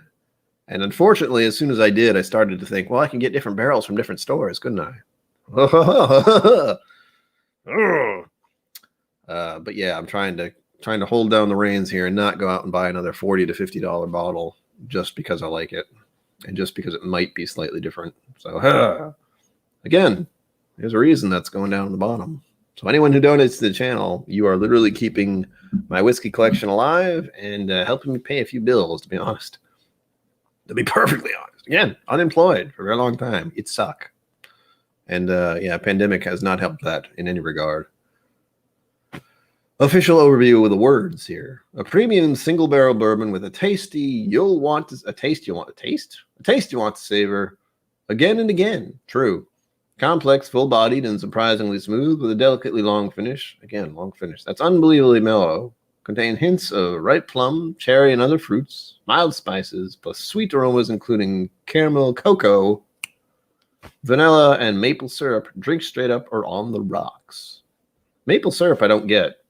And unfortunately, as soon as I did, I started to think, well, I can get different barrels from different stores, couldn't I? But yeah, I'm trying to hold down the reins here and not go out and buy another $40 to $50 bottle just because I like it and just because it might be slightly different. So again, there's a reason that's going down at the bottom. So anyone who donates to the channel, you are literally keeping my whiskey collection alive and helping me pay a few bills, to be honest. To be perfectly honest. Again, unemployed for a very long time. It suck. And yeah, pandemic has not helped that in any regard. Official overview with the words here. A premium single barrel bourbon with a taste you want to savor again and again. True. Complex, full-bodied, and surprisingly smooth with a delicately long finish. Again, long finish. That's unbelievably mellow. Contain hints of ripe plum, cherry, and other fruits, mild spices, plus sweet aromas including caramel, cocoa, vanilla, and maple syrup. Drink straight up or on the rocks. Maple syrup I don't get,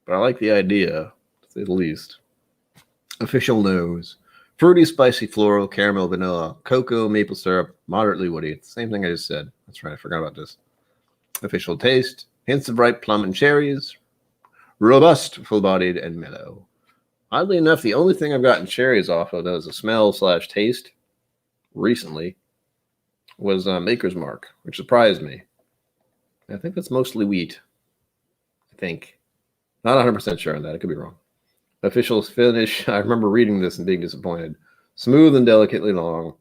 but I like the idea, to say the least. Official nose. Fruity, spicy, floral, caramel, vanilla, cocoa, maple syrup, moderately woody. Same thing I just said. That's right. I forgot about this. Official taste. Hints of ripe plum and cherries. Robust, full-bodied, and mellow. Oddly enough, the only thing I've gotten cherries off of that was a smell/taste recently was Maker's Mark, which surprised me. I think that's mostly wheat. I think. Not 100% sure on that. I could be wrong. Official finish. I remember reading this and being disappointed. Smooth and delicately long.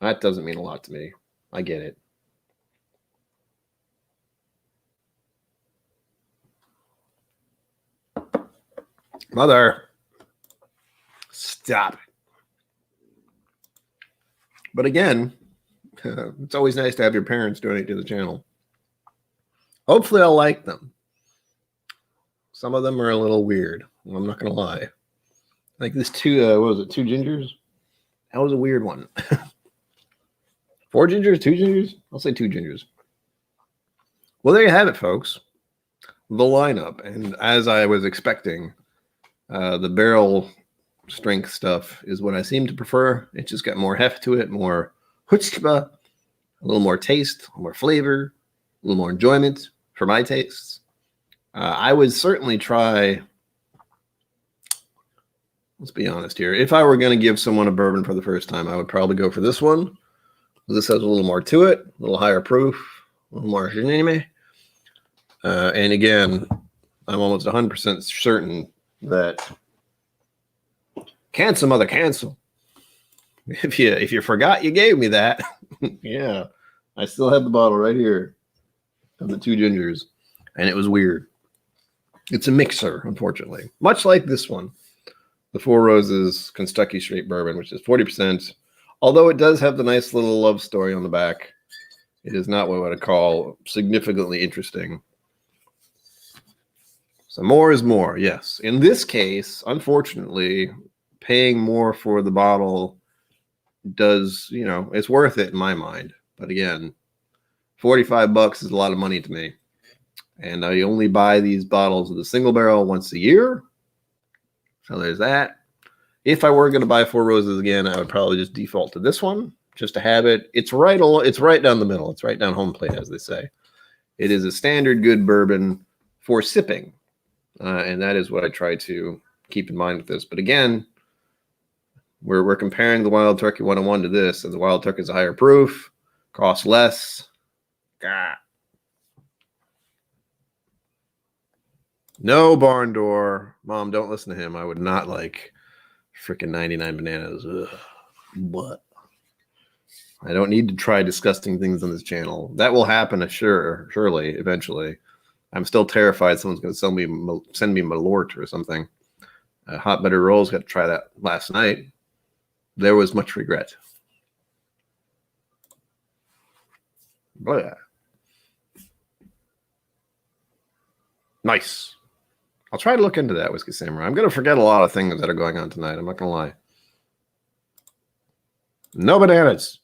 That doesn't mean a lot to me. I get it. Mother. Stop. But again, it's always nice to have your parents donate to the channel. Hopefully I'll like them. Some of them are a little weird. I'm not going to lie. Like this two, what was it, 2 gingers? That was a weird one. 4 gingers, 2 gingers? I'll say 2 gingers. Well, there you have it, folks. The lineup. And as I was expecting, the barrel strength stuff is what I seem to prefer. It just got more heft to it, more chutzpah, a little more taste, a little more flavor, a little more enjoyment for my tastes. I would certainly try, let's be honest here, if I were going to give someone a bourbon for the first time, I would probably go for this one. This has a little more to it, a little higher proof, a little more anime. And again, I'm almost 100% certain that cancel, mother, cancel. If you forgot you gave me that, yeah, I still have the bottle right here of the 2 gingers, and it was weird. It's a mixer, unfortunately, much like this one, the Four Roses Kentucky Straight Bourbon, which is 40%. Although it does have the nice little love story on the back, it is not what I would call significantly interesting. So more is more, yes. In this case, unfortunately, paying more for the bottle does, it's worth it in my mind. But again, $45 is a lot of money to me. And I only buy these bottles of the single barrel once a year. So there's that. If I were going to buy Four Roses again, I would probably just default to this one just to have it. It's right down the middle. It's right down home plate, as they say. It is a standard good bourbon for sipping. And that is what I try to keep in mind with this. But again, we're comparing the Wild Turkey 101 to this, and the Wild Turkey is a higher proof, costs less. God. No barn door. Mom, don't listen to him. I would not like freaking 99 bananas. Ugh. What? I don't need to try disgusting things on this channel. That will happen, surely, eventually. I'm still terrified someone's going to send me Malort or something. Hot butter rolls, got to try that last night. There was much regret. Blah. Nice. I'll try to look into that, Whiskey Samurai. I'm going to forget a lot of things that are going on tonight. I'm not going to lie. No bananas.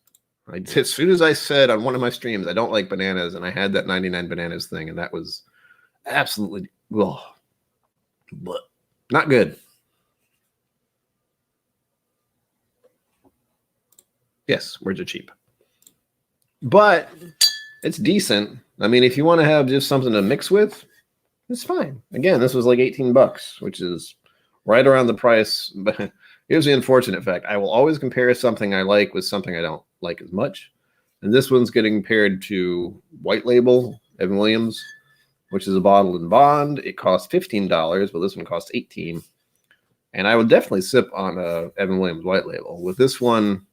As soon as I said on one of my streams, I don't like bananas, and I had that 99 bananas thing, and that was absolutely, but not good. Yes, words are cheap. But it's decent. I mean, if you want to have just something to mix with, it's fine. Again, this was like $18, which is right around the price. But here's the unfortunate fact. I will always compare something I like with something I don't like as much. And this one's getting compared to White Label, Evan Williams, which is a bottled in bond. It costs $15, but this one costs $18. And I would definitely sip on a Evan Williams White Label. With this one,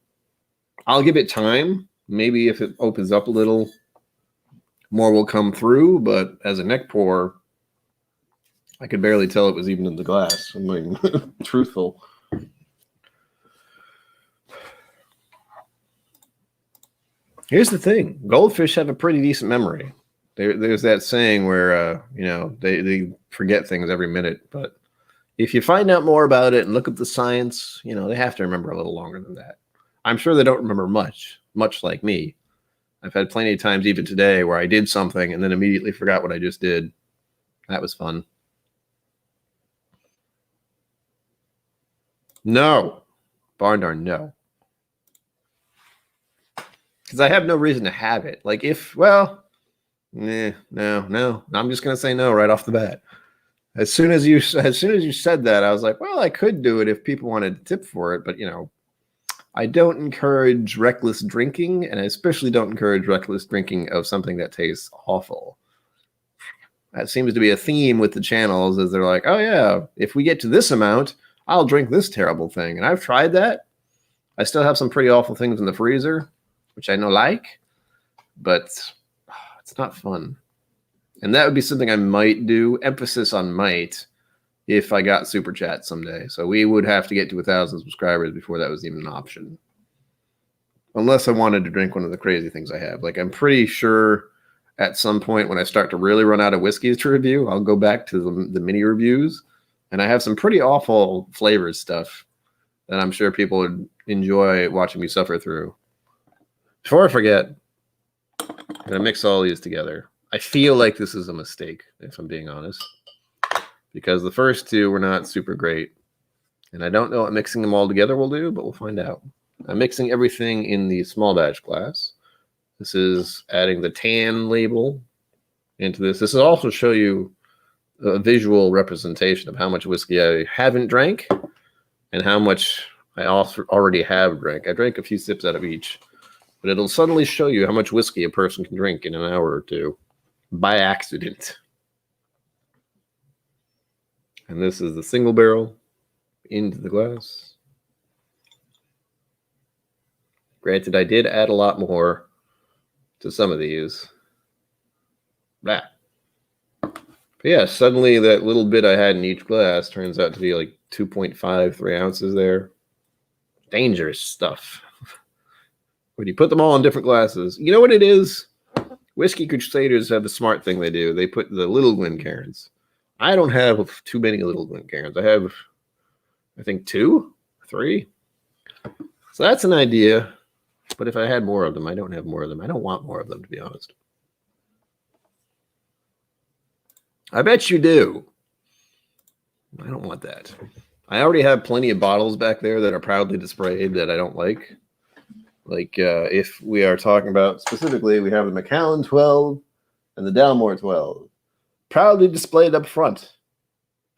I'll give it time. Maybe if it opens up a little, more will come through. But as a neck pour, I could barely tell it was even in the glass. I'm being truthful. Here's the thing. Goldfish have a pretty decent memory. There's that saying where, they forget things every minute. But if you find out more about it and look up the science, they have to remember a little longer than that. I'm sure they don't remember much like me. I've had plenty of times, even today, where I did something and then immediately forgot what I just did. That was fun. No. Barn darn no. Because I have no reason to have it. Like no. I'm just gonna say no right off the bat. As soon as you said that, I was like, well, I could do it if people wanted to tip for it, but I don't encourage reckless drinking, and I especially don't encourage reckless drinking of something that tastes awful. That seems to be a theme with the channels, is they're like, oh yeah, if we get to this amount, I'll drink this terrible thing. And I've tried that. I still have some pretty awful things in the freezer, which I know like, but it's not fun. And that would be something I might do, emphasis on might, if I got Super Chat someday. So we would have to get to 1,000 subscribers before that was even an option. Unless I wanted to drink one of the crazy things I have. Like, I'm pretty sure at some point when I start to really run out of whiskeys to review, I'll go back to the mini reviews. And I have some pretty awful flavors stuff that I'm sure people would enjoy watching me suffer through. Before I forget, I'm going to mix all these together. I feel like this is a mistake, if I'm being honest, because the first two were not super great. And I don't know what mixing them all together will do, but we'll find out. I'm mixing everything in the small batch glass. This is adding the tan label into this. This will also show you a visual representation of how much whiskey I haven't drank and how much I also already have drank. I drank a few sips out of each, but it'll suddenly show you how much whiskey a person can drink in an hour or two by accident. And this is the single barrel into the glass. Granted, I did add a lot more to some of these. But yeah, suddenly that little bit I had in each glass turns out to be like 2.5, 3 ounces there. Dangerous stuff. When you put them all in different glasses, you know what it is? Whiskey Crusaders have the smart thing they do. They put the little Glencairns. I don't have too many little Glencairns. I have, I think, 2, 3. So that's an idea. But if I had more of them, I don't have more of them. I don't want more of them, to be honest. I bet you do. I don't want that. I already have plenty of bottles back there that are proudly displayed that I don't like. Like if we are talking about specifically, we have the Macallan 12 and the Dalmore 12. Proudly displayed up front.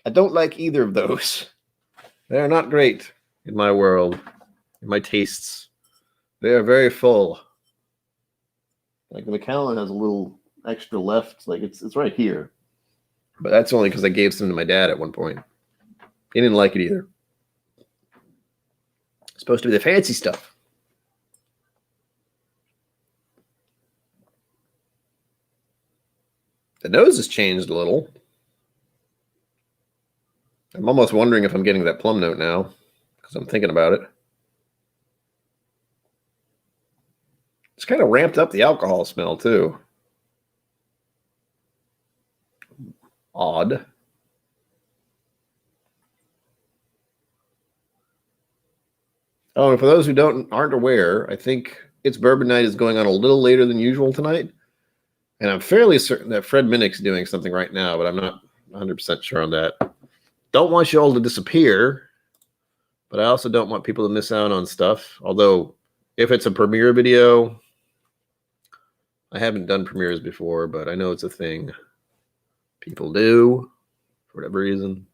I don't like either of those. They're not great in my world, in my tastes. They are very full. Like the Macallan has a little extra left. Like it's right here. But that's only because I gave some to my dad at one point. He didn't like it either. It's supposed to be the fancy stuff. The nose has changed a little. I'm almost wondering if I'm getting that plum note now because I'm thinking about it. It's kind of ramped up the alcohol smell too. Odd. Oh, and for those who aren't aware, I think It's Bourbon Night is going on a little later than usual tonight. And I'm fairly certain that Fred Minnick's doing something right now, but I'm not 100% sure on that. Don't want you all to disappear, but I also don't want people to miss out on stuff. Although, if it's a premiere video, I haven't done premieres before, but I know it's a thing people do for whatever reason.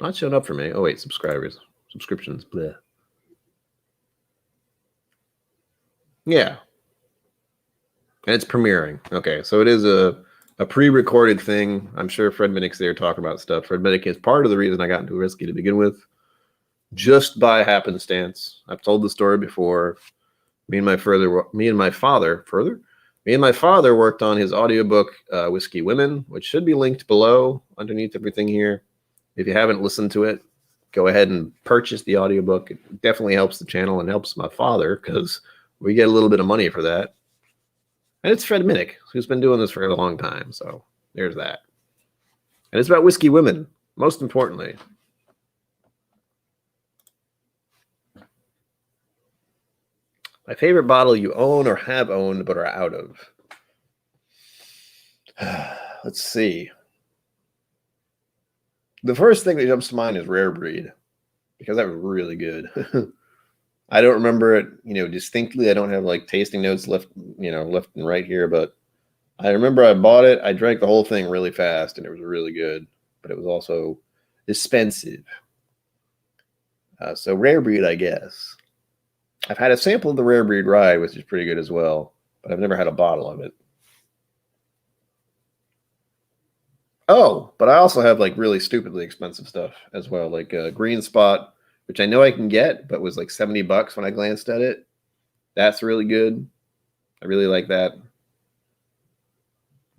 Not showing up for me. Oh, wait, subscribers. Subscriptions. Bleh. Yeah. And it's premiering. Okay, so it is a pre-recorded thing. I'm sure Fred Minnick's there talking about stuff. Fred Minnick is part of the reason I got into whiskey to begin with. Just by happenstance. I've told the story before. Me and my father worked on his audiobook, Whiskey Women, which should be linked below underneath everything here. If you haven't listened to it, go ahead and purchase the audiobook. It definitely helps the channel and helps my father because we get a little bit of money for that. And it's Fred Minnick, who's been doing this for a long time. So there's that. And it's about whiskey women, most importantly. My favorite bottle you own or have owned but are out of. Let's see. The first thing that jumps to mind is Rare Breed, because that was really good. I don't remember it, distinctly. I don't have like tasting notes left and right here, but I remember I bought it. I drank the whole thing really fast, and it was really good, but it was also expensive. So Rare Breed, I guess. I've had a sample of the Rare Breed Rye, which is pretty good as well, but I've never had a bottle of it. Oh, but I also have like really stupidly expensive stuff as well, like Green Spot, which I know I can get, but was like $70 when I glanced at it. That's really good. I really like that. I'm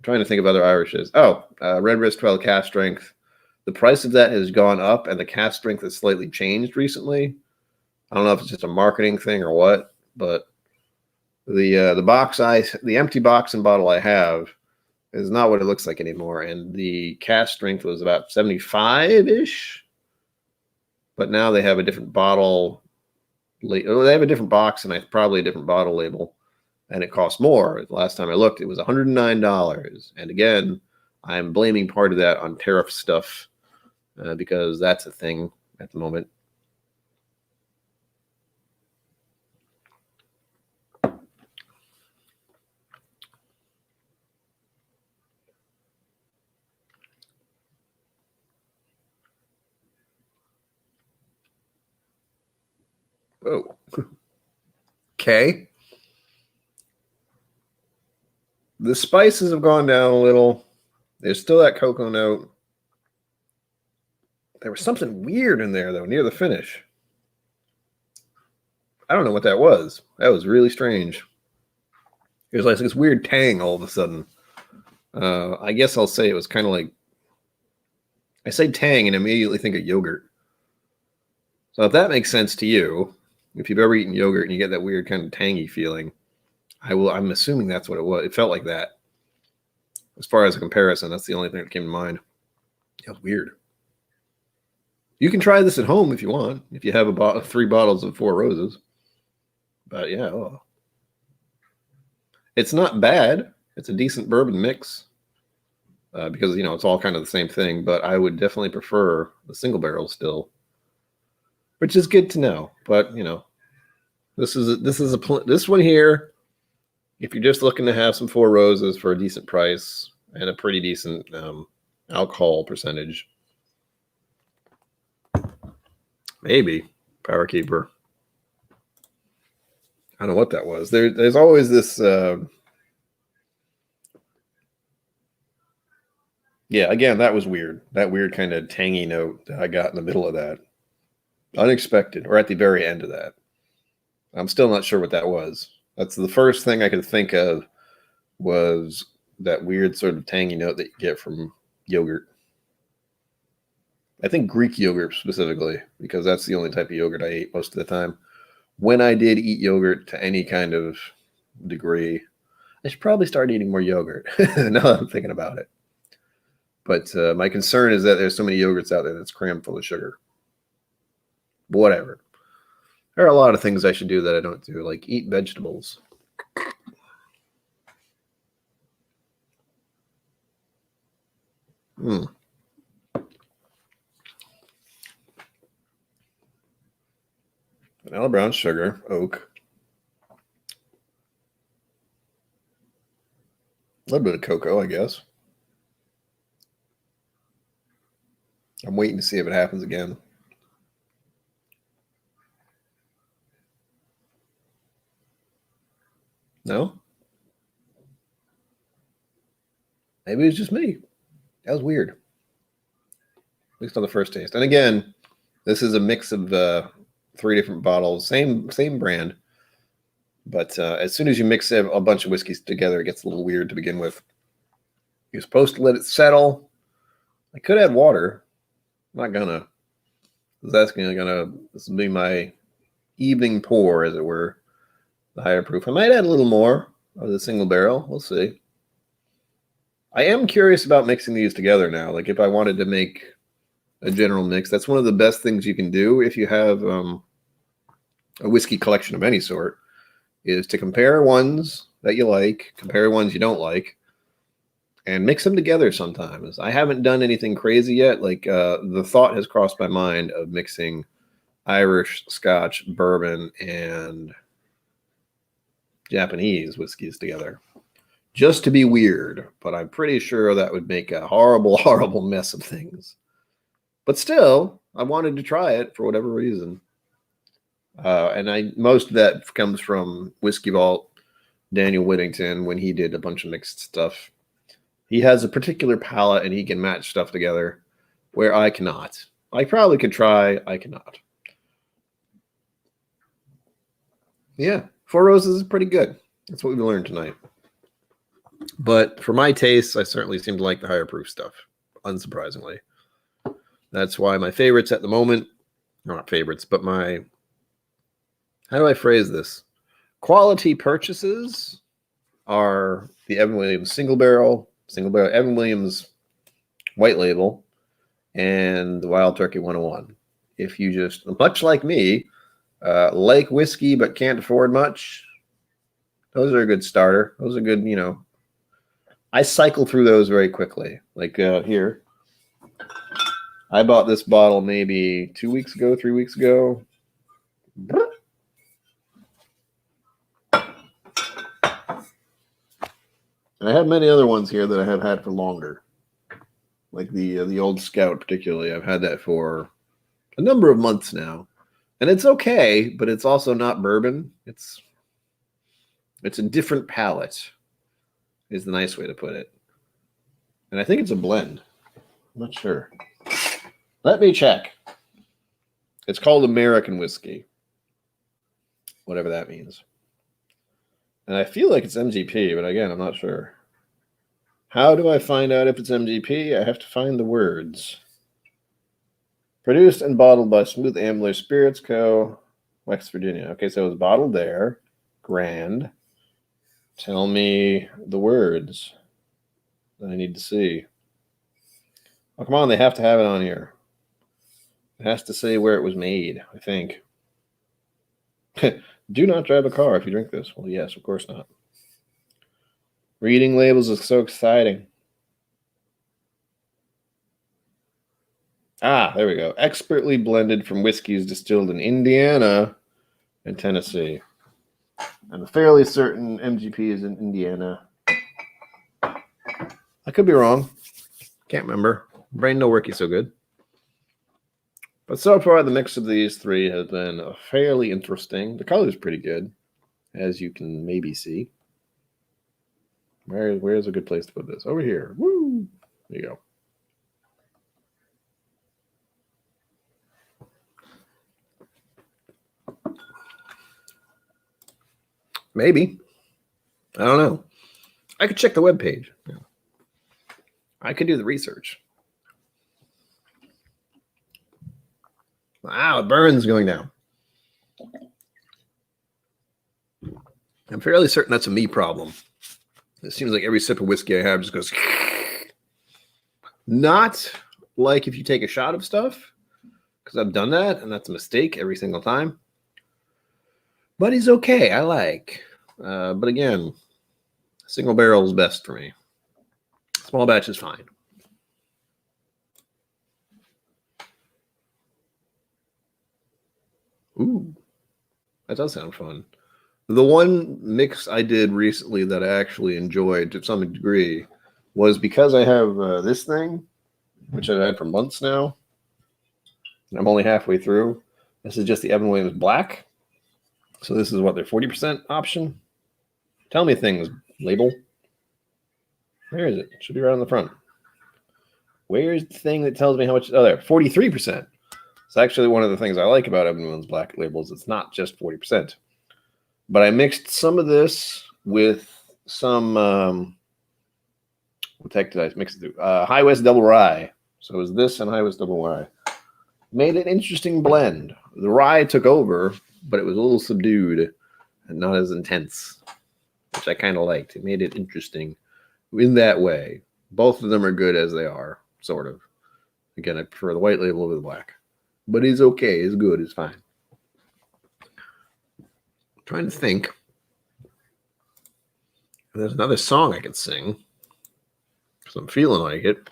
trying to think of other Irishes. Oh, Red Wrist 12 cast strength. The price of that has gone up, and the cast strength has slightly changed recently. I don't know if it's just a marketing thing or what, but the empty box and bottle I have is not what it looks like anymore, and the cast strength was about 75-ish, but now they have a different bottle. They have a different box and probably a different bottle label, and it costs more. The last time I looked, it was $109, and again, I'm blaming part of that on tariff stuff because that's a thing at the moment. Oh, okay. The spices have gone down a little. There's still that cocoa note. There was something weird in there, though, near the finish. I don't know what that was. That was really strange. It was like this weird tang all of a sudden. I guess I'll say it was kind of like, I say tang and immediately think of yogurt. So if that makes sense to you, if you've ever eaten yogurt and you get that weird kind of tangy feeling, I'm assuming that's what it was. It felt like that. As far as a comparison, that's the only thing that came to mind. It was weird. You can try this at home if you want, if you have 3 bottles of Four Roses. But yeah, it's not bad. It's a decent bourbon mix because it's all kind of the same thing. But I would definitely prefer the single barrel still, which is good to know. But this one here. If you're just looking to have some Four Roses for a decent price and a pretty decent alcohol percentage, maybe Power Keeper. I don't know what that was. There's always this. Yeah, again, that was weird. That weird kind of tangy note that I got in the middle of that. Unexpected, or at the very end of that. I'm still not sure what that was. That's the first thing I could think of was that weird sort of tangy note that you get from yogurt. I think Greek yogurt specifically, because that's the only type of yogurt I ate most of the time. When I did eat yogurt to any kind of degree, I should probably start eating more yogurt. Now that I'm thinking about it. But my concern is that there's so many yogurts out there that's crammed full of sugar. Whatever. There are a lot of things I should do that I don't do, like eat vegetables. Vanilla brown sugar, oak. A little bit of cocoa, I guess. I'm waiting to see if it happens again. No? Maybe it's just me. That was weird. At least on the first taste. And again, this is a mix of 3 different bottles, same brand. But as soon as you mix a bunch of whiskeys together, it gets a little weird to begin with. You're supposed to let it settle. I could add water. I'm not gonna. This will be my evening pour, as it were. The higher proof. I might add a little more of the single barrel. We'll see. I am curious about mixing these together now. Like if I wanted to make a general mix, that's one of the best things you can do if you have a whiskey collection of any sort, is to compare ones that you like, compare ones you don't like, and mix them together sometimes. I haven't done anything crazy yet. Like the thought has crossed my mind of mixing Irish, Scotch, bourbon, and Japanese whiskeys together just to be weird. But I'm pretty sure that would make a horrible, horrible mess of things. But still, I wanted to try it for whatever reason. And most of that comes from Whiskey Vault, Daniel Whittington, when he did a bunch of mixed stuff. He has a particular palate and he can match stuff together where I cannot. I probably could try, I cannot. Yeah, Four Roses is pretty good. That's what we learned tonight. But for my tastes, I certainly seem to like the higher proof stuff, unsurprisingly. That's why my favorites at the moment, not favorites, but my, how do I phrase this? Quality purchases are the Evan Williams single barrel, Evan Williams white label, and the Wild Turkey 101. If you just, much like me, like whiskey but can't afford much, those are a good starter. Those are good, you know. I cycle through those very quickly. Like here, I bought this bottle maybe 2 weeks ago, 3 weeks ago. And I have many other ones here that I have had for longer. Like the Old Scout particularly. I've had that for a number of months now. And it's okay, but it's also not bourbon. It's a different palate, is the nice way to put it. And I think it's a blend. I'm not sure. Let me check. It's called American whiskey. Whatever that means. And I feel like it's MGP, but again, I'm not sure. How do I find out if it's MGP? I have to find the words. Produced and bottled by Smooth Ambler Spirits Co., West Virginia. Okay, so it was bottled there. Grand. Tell me the words that I need to see. Oh, come on, they have to have it on here. It has to say where it was made, I think. Do not drive a car if you drink this. Well, yes, of course not. Reading labels is so exciting. Ah, there we go. Expertly blended from whiskeys distilled in Indiana and Tennessee. I'm fairly certain MGP is in Indiana. I could be wrong. Can't remember. Brain no worky so good. But so far, the mix of these three has been fairly interesting. The color is pretty good, as you can maybe see. Where's a good place to put this? Over here. Woo! There you go. Maybe. I don't know. I could check the webpage. I could do the research. Wow, the burn's going down. I'm fairly certain that's a me problem. It seems like every sip of whiskey I have just goes. Not like if you take a shot of stuff, because I've done that, and that's a mistake every single time. But he's okay. I like. But again, single barrel is best for me. Small batch is fine. Ooh, that does sound fun. The one mix I did recently that I actually enjoyed to some degree was because I have this thing, which I've had for months now, and I'm only halfway through. This is just the Evan Williams Black. So this is what, their 40% option? Tell me things, label. Where is it? It should be right on the front. Where's the thing that tells me how much? Oh, there, 43%. It's actually one of the things I like about Evan Williams Black labels. It's not just 40%. But I mixed some of this with some, what the heck did I mix it through? High West Double Rye. So it was this and High West Double Rye. Made an interesting blend. The rye took over, but it was a little subdued and not as intense, which I kind of liked. It made it interesting in that way. Both of them are good as they are, sort of. Again, I prefer the white label over the black. But he's okay. He's good. He's fine. I'm trying to think. There's another song I could sing. So I'm feeling like it.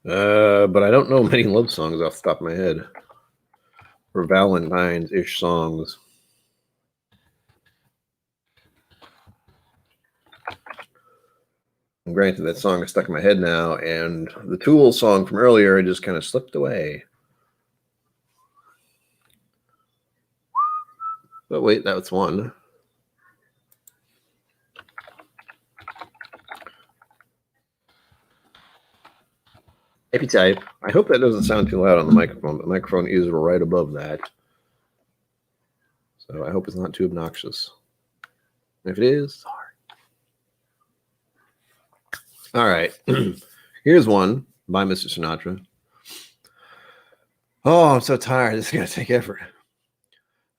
But I don't know many love songs off the top of my head. Or Valentine's-ish songs. And granted, that song is stuck in my head now, and the Tool song from earlier just kind of slipped away. But wait, that was one. Epitype. I hope that doesn't sound too loud on the microphone. The microphone is right above that. So I hope it's not too obnoxious. If it is, sorry. All right. Here's one by Mr. Sinatra. Oh, I'm so tired. This is going to take effort.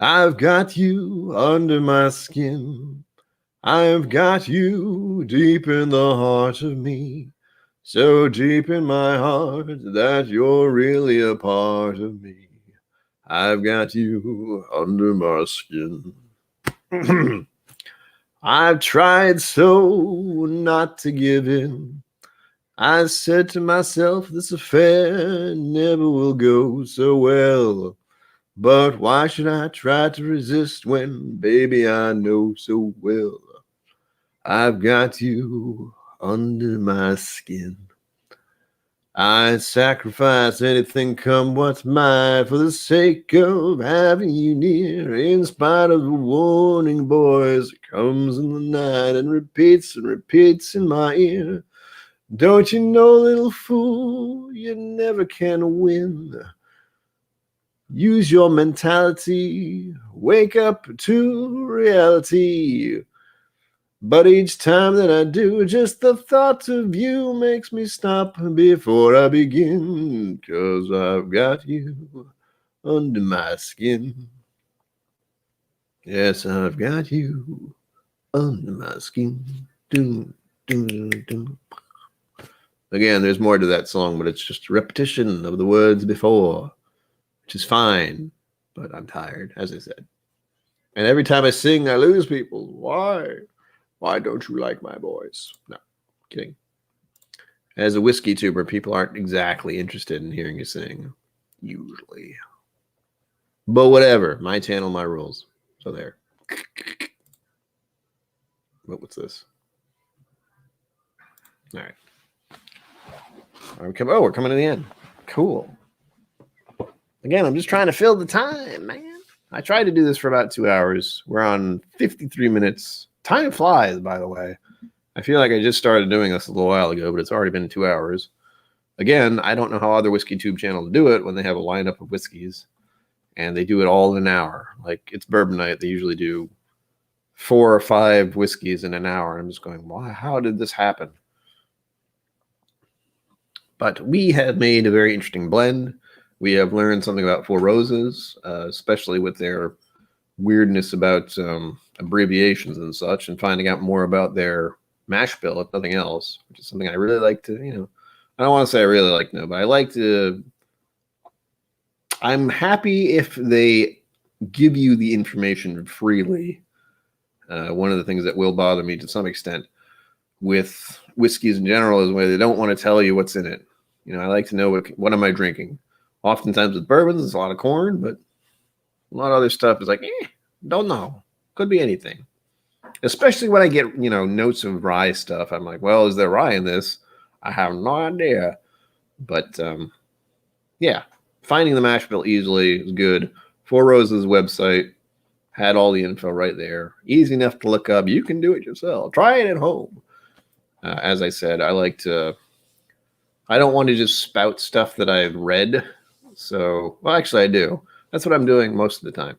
I've got you under my skin. I've got you deep in the heart of me. So deep in my heart that you're really a part of me. I've got you under my skin. I've tried so not to give in. I said to myself, this affair never will go so well. But why should I try to resist when, baby, I know so well I've got you under my skin. I'd sacrifice anything come what's might for the sake of having you near. In spite of the warning, boys, it comes in the night and repeats in my ear. Don't you know, little fool, you never can win. Use your mentality, wake up to reality. But each time that I do, just the thought of you makes me stop before I begin. 'Cause I've got you under my skin. Yes, I've got you under my skin. Doom, doom, doom. Again, there's more to that song, but it's just a repetition of the words before, which is fine. But I'm tired, as I said. And every time I sing, I lose people. Why? Why don't you like my voice? No, kidding. As a whiskey tuber, people aren't exactly interested in hearing you sing, usually. But whatever, my channel, my rules. So there. What's this? All right. We're coming to the end. Cool. Again, I'm just trying to fill the time, man. I tried to do this for about 2 hours. We're on 53 minutes. Time flies, by the way. I feel like I just started doing this a little while ago, but it's already been 2 hours. Again, I don't know how other whiskey tube channels do it when they have a lineup of whiskeys and they do it all in an hour. Like it's bourbon night. They usually do 4 or 5 whiskeys in an hour. I'm just going, why? How did this happen? But we have made a very interesting blend. We have learned something about Four Roses, especially with their weirdness about abbreviations and such, and finding out more about their mash bill, if nothing else, which is something I really like to, I don't want to say I really like to know, but I like to, I'm happy if they give you the information freely. One of the things that will bother me to some extent with whiskeys in general is where they don't want to tell you what's in it. I like to know what am I drinking. Oftentimes with bourbons, it's a lot of corn, but a lot of other stuff is like, don't know. Could be anything. Especially when I get, notes of rye stuff. I'm like, well, is there rye in this? I have no idea. But, yeah, finding the mash bill easily is good. Four Roses website had all the info right there. Easy enough to look up. You can do it yourself. Try it at home. As I said, I don't want to just spout stuff that I've read. So, well, actually I do. That's what I'm doing most of the time.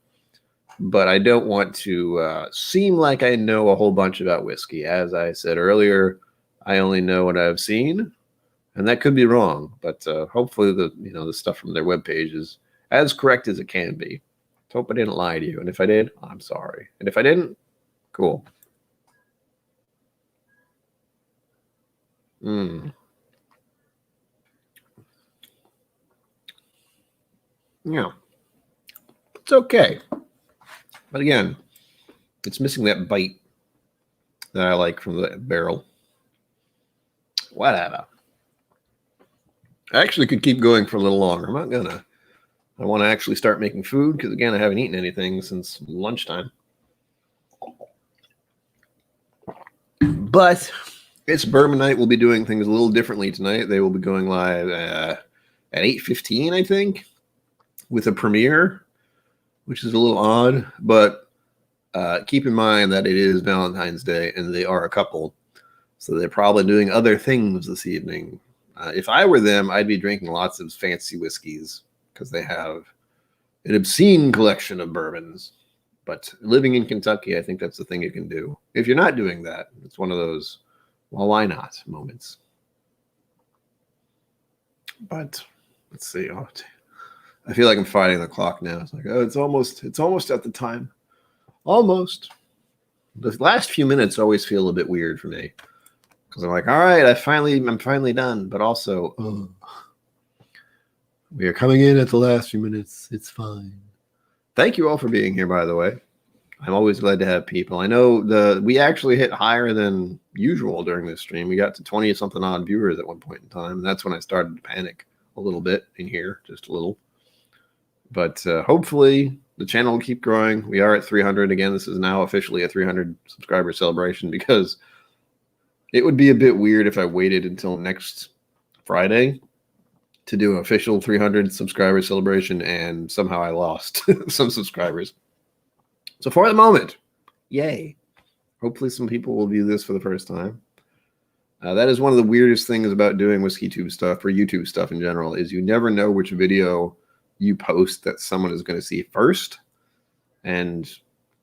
But I don't want to seem like I know a whole bunch about whiskey. As I said earlier, I only know what I've seen, and that could be wrong. But hopefully the stuff from their webpage is as correct as it can be. Hope I didn't lie to you. And if I did, I'm sorry. And if I didn't, cool. Yeah. It's okay. But again, it's missing that bite that I like from the barrel. Whatever. I actually could keep going for a little longer. I'm not gonna. I want to actually start making food because, again, I haven't eaten anything since lunchtime. But it's bourbon night. We'll be doing things a little differently tonight. They will be going live at 8:15, I think, with a premiere, which is a little odd. But keep in mind that it is Valentine's Day and they are a couple. So they're probably doing other things this evening. If I were them, I'd be drinking lots of fancy whiskeys because they have an obscene collection of bourbons. But living in Kentucky, I think that's the thing you can do. If you're not doing that, it's one of those, well, why not moments. But let's see. Oh, I feel like I'm fighting the clock now. It's like, oh, it's almost at the time. Almost. The last few minutes always feel a bit weird for me. Because I'm like, all right, I'm finally done. But also, we are coming in at the last few minutes. It's fine. Thank you all for being here, by the way. I'm always glad to have people. I know we actually hit higher than usual during this stream. We got to 20-something odd viewers at one point in time. And that's when I started to panic a little bit in here, just a little. But hopefully the channel will keep growing. We are at 300. Again, this is now officially a 300 subscriber celebration because it would be a bit weird if I waited until next Friday to do an official 300 subscriber celebration and somehow I lost some subscribers. So for the moment, yay. Hopefully some people will view this for the first time. That is one of the weirdest things about doing WhizzkyTube stuff or YouTube stuff in general is you never know which video you post that someone is going to see first. And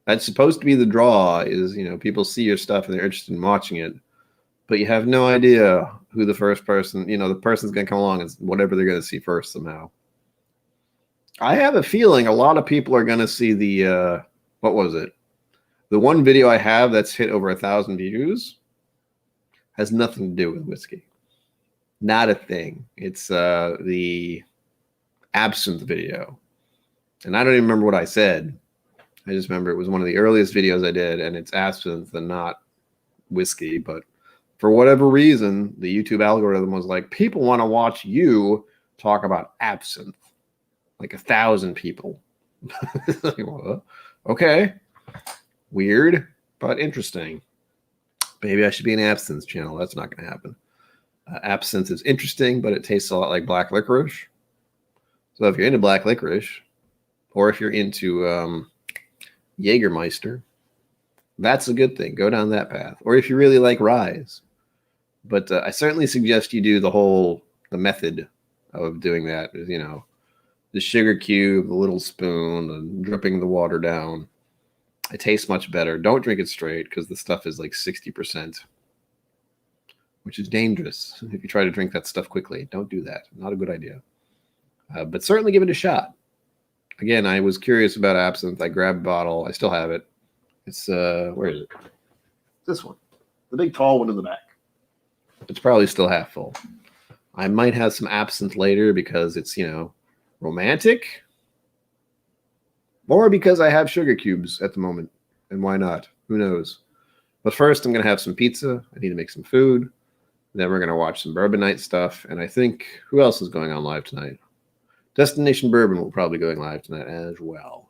that's supposed to be the draw is, people see your stuff and they're interested in watching it. But you have no idea who the first person, the person's going to come along is whatever they're going to see first somehow. I have a feeling a lot of people are going to see the, what was it? The one video I have that's hit over 1,000 views has nothing to do with whiskey. Not a thing. It's the absinthe video. And I don't even remember what I said. I just remember it was one of the earliest videos I did, and it's absinthe and not whiskey, but for whatever reason, the YouTube algorithm was like, people want to watch you talk about absinthe. Like 1,000 people. Like, well, okay. Weird, but interesting. Maybe I should be an absinthe channel. That's not going to happen. Absinthe is interesting, but it tastes a lot like black licorice. So if you're into black licorice, or if you're into Jägermeister, that's a good thing. Go down that path. Or if you really like rye. But I certainly suggest you do the method of doing that. Is, the sugar cube, the little spoon, and dripping the water down. It tastes much better. Don't drink it straight because the stuff is like 60%, which is dangerous. If you try to drink that stuff quickly, don't do that. Not a good idea. But certainly give it a shot. Again, I was curious about absinthe. I grabbed a bottle. I still have it. It's, where is it? This one. The big tall one in the back. It's probably still half full. I might have some absinthe later because it's, romantic. Or because I have sugar cubes at the moment. And why not? Who knows? But first, I'm going to have some pizza. I need to make some food. Then we're going to watch some Bourbon Night stuff. And I think, who else is going on live tonight? Destination Bourbon will probably be going live tonight as well.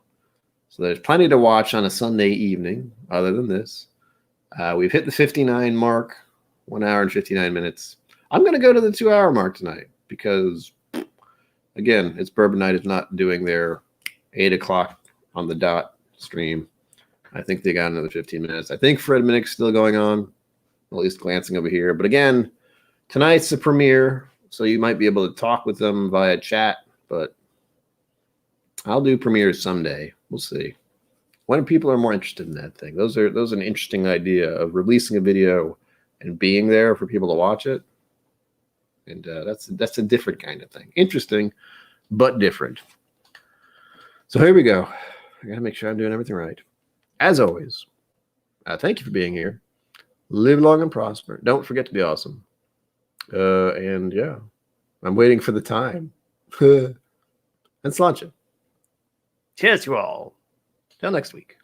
So there's plenty to watch on a Sunday evening other than this. We've hit the 59 mark. 1 hour and 59 minutes. I'm going to go to the 2-hour mark tonight because, again, it's Bourbon Night is not doing their 8 o'clock on the dot stream. I think they got another 15 minutes. I think Fred Minnick's still going on, at least glancing over here. But again, tonight's the premiere, so you might be able to talk with them via chat, but I'll do premieres someday. We'll see. When people are more interested in that thing. Those are an interesting idea of releasing a video and being there for people to watch it. And that's a different kind of thing. Interesting, but different. So here we go. I got to make sure I'm doing everything right. As always, thank you for being here. Live long and prosper. Don't forget to be awesome. And yeah, I'm waiting for the time. And sláinte. Cheers, you all. Till next week.